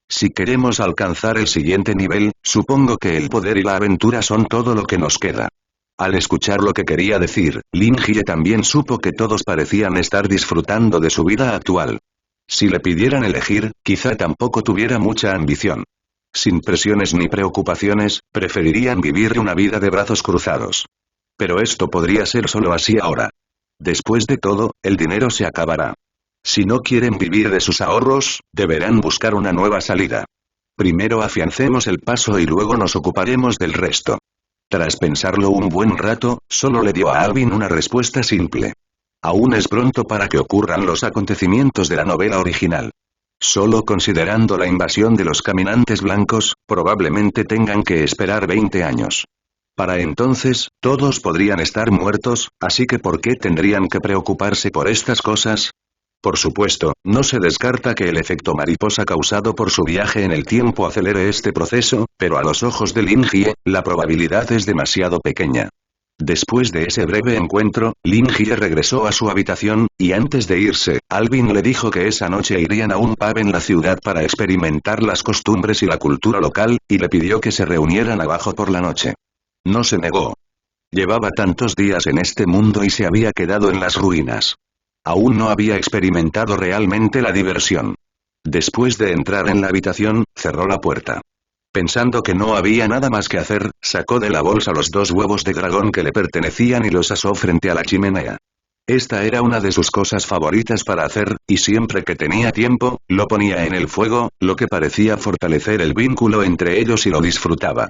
Si queremos alcanzar el siguiente nivel, supongo que el poder y la aventura son todo lo que nos queda. Al escuchar lo que quería decir, Lin Jie también supo que todos parecían estar disfrutando de su vida actual. Si le pidieran elegir, quizá tampoco tuviera mucha ambición. Sin presiones ni preocupaciones, preferirían vivir una vida de brazos cruzados. Pero esto podría ser solo así ahora. Después de todo, el dinero se acabará. Si no quieren vivir de sus ahorros, deberán buscar una nueva salida. Primero afiancemos el paso y luego nos ocuparemos del resto. Tras pensarlo un buen rato, solo le dio a Alvin una respuesta simple. Aún es pronto para que ocurran los acontecimientos de la novela original. Solo considerando la invasión de los caminantes blancos, probablemente tengan que esperar 20 años. Para entonces, todos podrían estar muertos, así que ¿por qué tendrían que preocuparse por estas cosas? Por supuesto, no se descarta que el efecto mariposa causado por su viaje en el tiempo acelere este proceso, pero a los ojos de Lin Jie, la probabilidad es demasiado pequeña. Después de ese breve encuentro, Lin Jie regresó a su habitación, y antes de irse, Alvin le dijo que esa noche irían a un pub en la ciudad para experimentar las costumbres y la cultura local, y le pidió que se reunieran abajo por la noche. No se negó. Llevaba tantos días en este mundo y se había quedado en las ruinas. Aún no había experimentado realmente la diversión. Después de entrar en la habitación, cerró la puerta. Pensando que no había nada más que hacer, sacó de la bolsa los 2 huevos de dragón que le pertenecían y los asó frente a la chimenea. Esta era una de sus cosas favoritas para hacer, y siempre que tenía tiempo, lo ponía en el fuego, lo que parecía fortalecer el vínculo entre ellos y lo disfrutaba.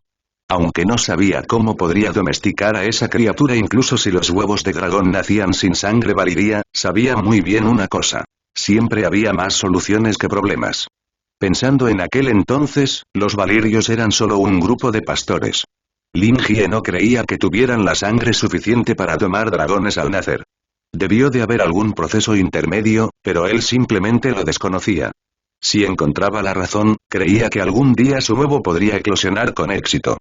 Aunque no sabía cómo podría domesticar a esa criatura incluso si los huevos de dragón nacían sin sangre valiría, sabía muy bien una cosa. Siempre había más soluciones que problemas. Pensando en aquel entonces, los valirios eran solo un grupo de pastores. Lin Jie no creía que tuvieran la sangre suficiente para tomar dragones al nacer. Debió de haber algún proceso intermedio, pero él simplemente lo desconocía. Si encontraba la razón, creía que algún día su huevo podría eclosionar con éxito.